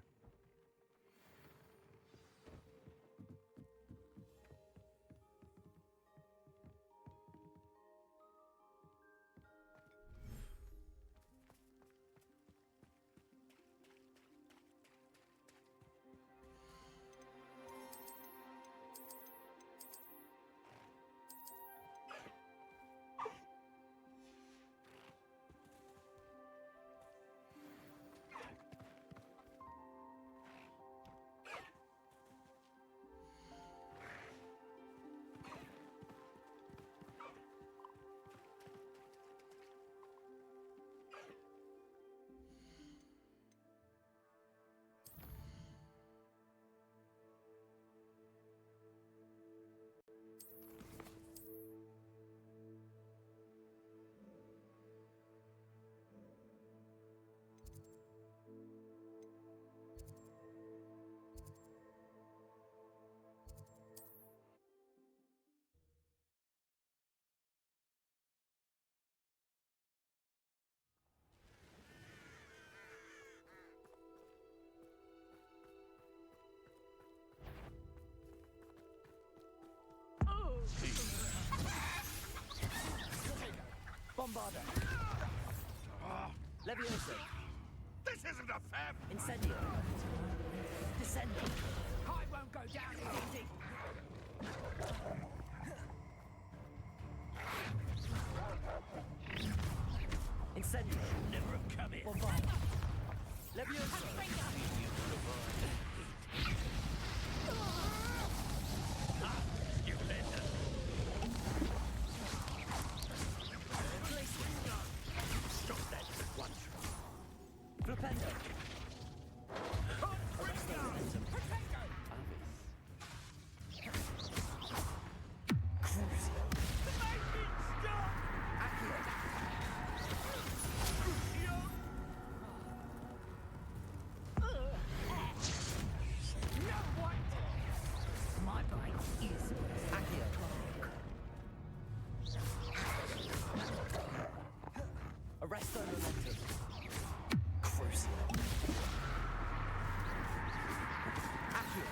Bombarder. Levioso. This isn't a fair... Incendio. Descendo. I won't go down easy. Incendio. Never have come in. Bombarder. Levioso. You let her. Stop that at once. Flipendo. My blade is Accio. Arresto Momentum. Crucio. Accio.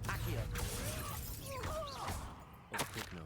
Accio. Opugno.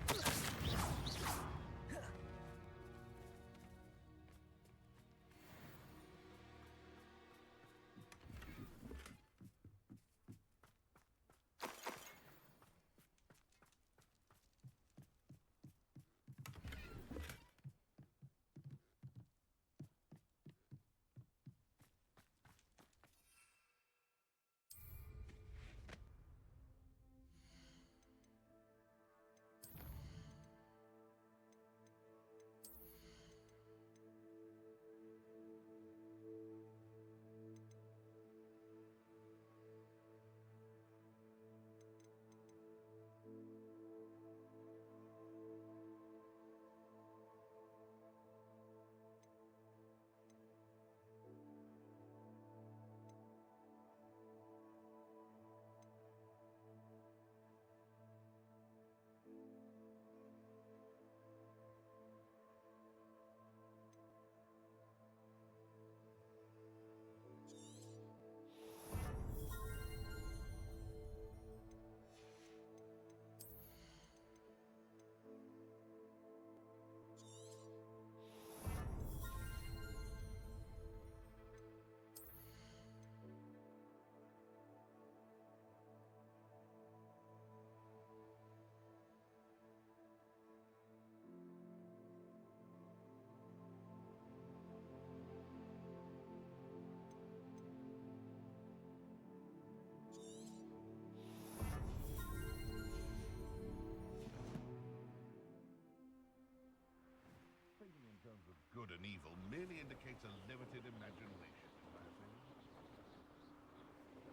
Thinking in terms of good and evil merely indicates a limited imagination, in my opinion.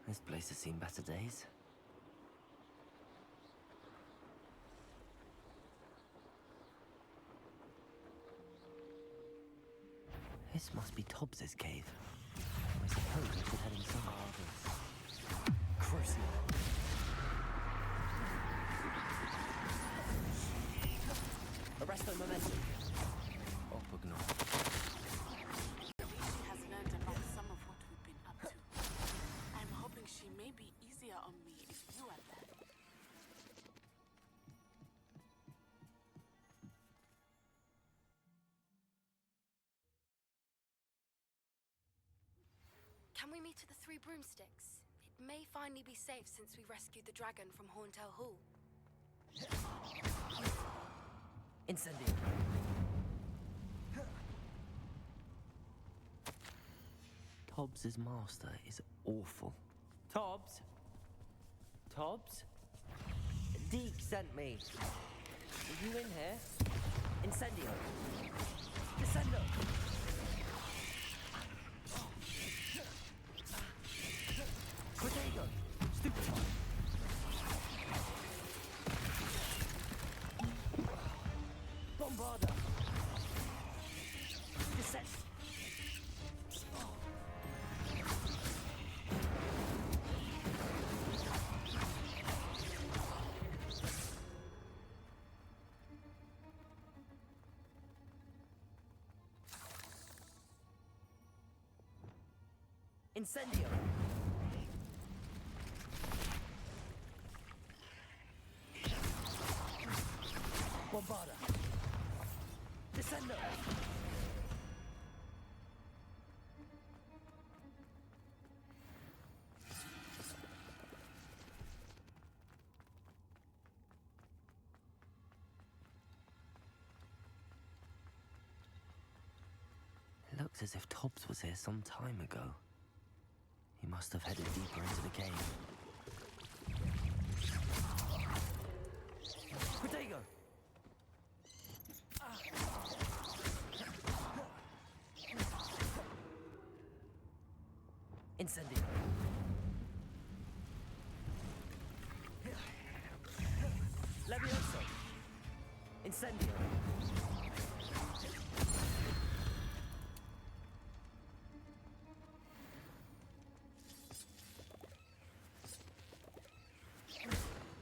This place has seen better days. This must be Tobbs's cave. I suppose I should head inside. Crucio. Arresto Momentum. Opugno. She has learned about some of what we've been up to. I'm hoping she may be easier on me if you are there. Can we meet at the Three Broomsticks? It may finally be safe since we rescued the dragon from Horntail Hall. Incendio. Tobbs's master is awful. Tobbs? Tobbs? Deke sent me. Are you in here? Incendio. Descendo. Protego. Stupefy. Bombarder. Descent. Incendio! Bombarda! Descendo! It looks as if Tobbs was here some time ago. He must have headed deeper into the cave. Protego! Incendio! Levioso! Incendio!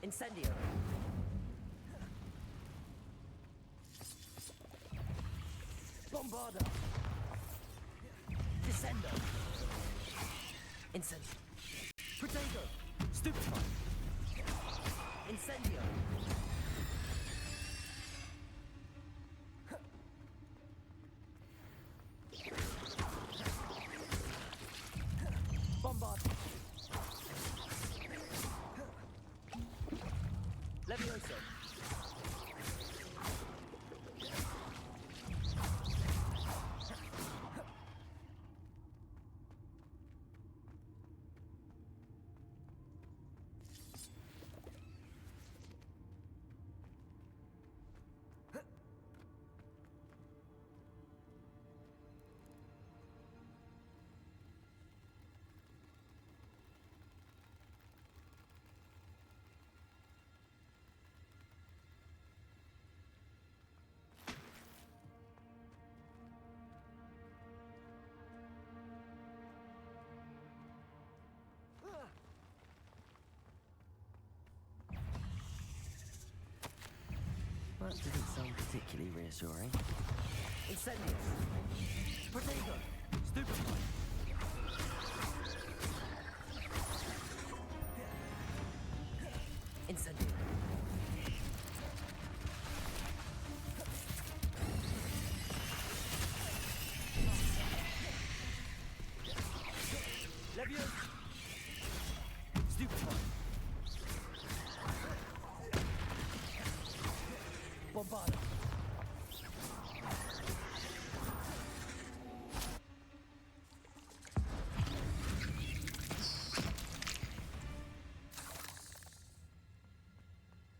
Incendio! Bombarda! Descendo! Incendio! Protego! Stupefy! Incendio! Bombarda! Levioso! That didn't sound particularly reassuring. Incendio! Protego! Stupefy! Incendio! Levioso! Stupefy! Bombarda!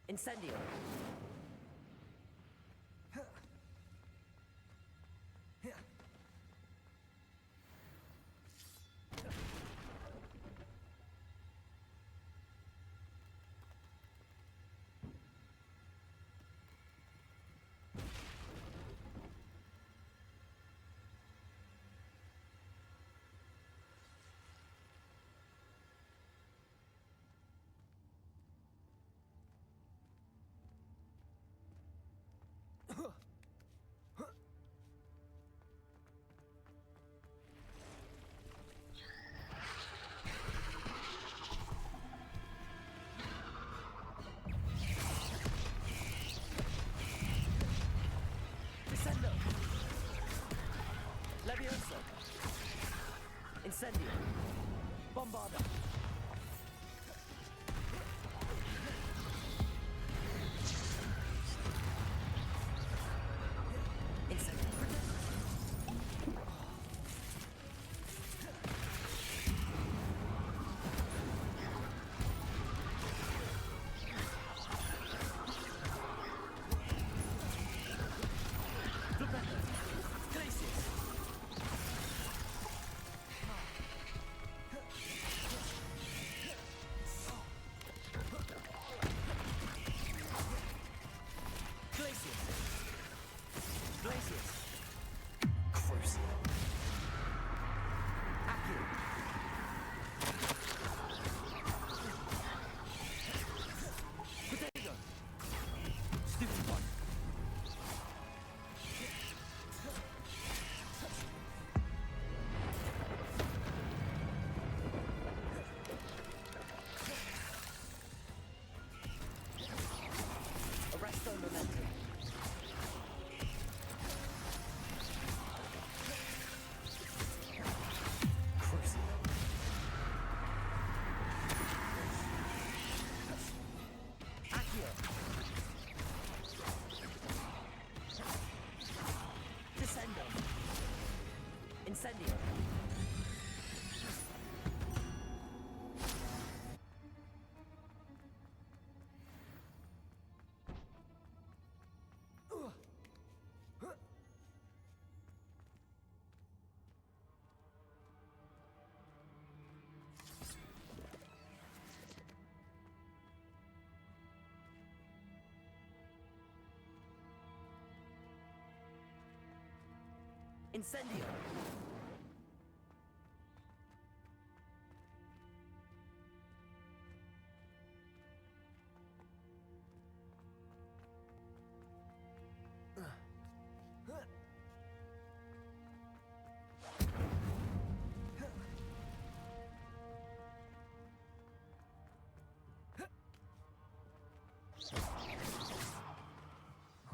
Incendio! Descendo! Levioso! Incendio! Bombarda! Incendio! Incendio!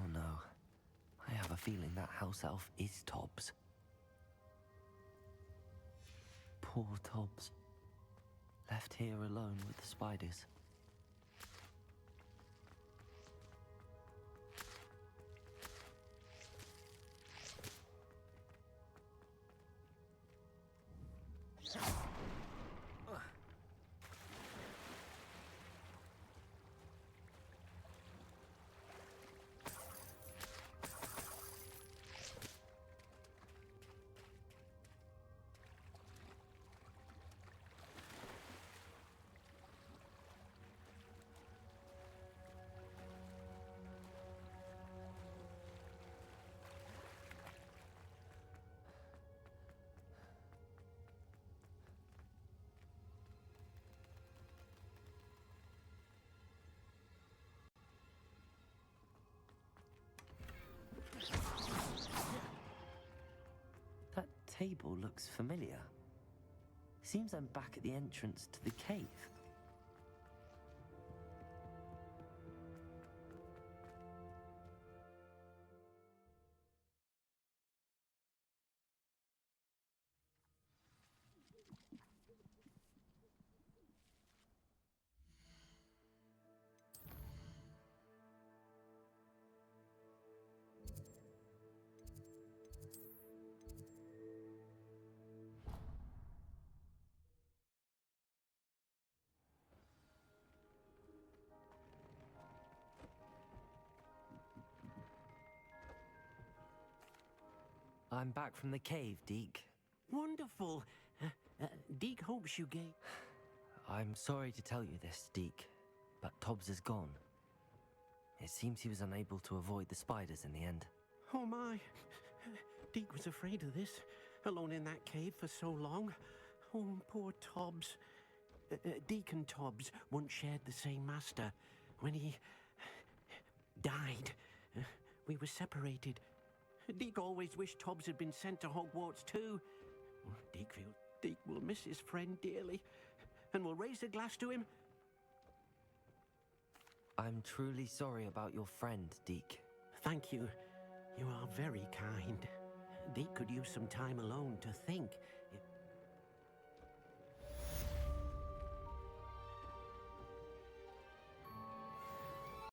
Oh no. I have a feeling that house elf is Tobbs. Poor Tobbs. Left here alone with the spiders. That table looks familiar. Seems I'm back at the entrance to the cave. I'm back from the cave, Deke. Wonderful. Deke hopes you gave... I'm sorry to tell you this, Deke, but Tobbs is gone. It seems he was unable to avoid the spiders in the end. Oh my. Deke was afraid of this, alone in that cave for so long. Oh, poor Tobbs. Deke and Tobbs once shared the same master. When he... died, we were separated. Deke always wished Tobbs had been sent to Hogwarts too. Deke will miss his friend dearly, and will raise a glass to him. I'm truly sorry about your friend, Deke. Thank you. You are very kind. Deke could use some time alone to think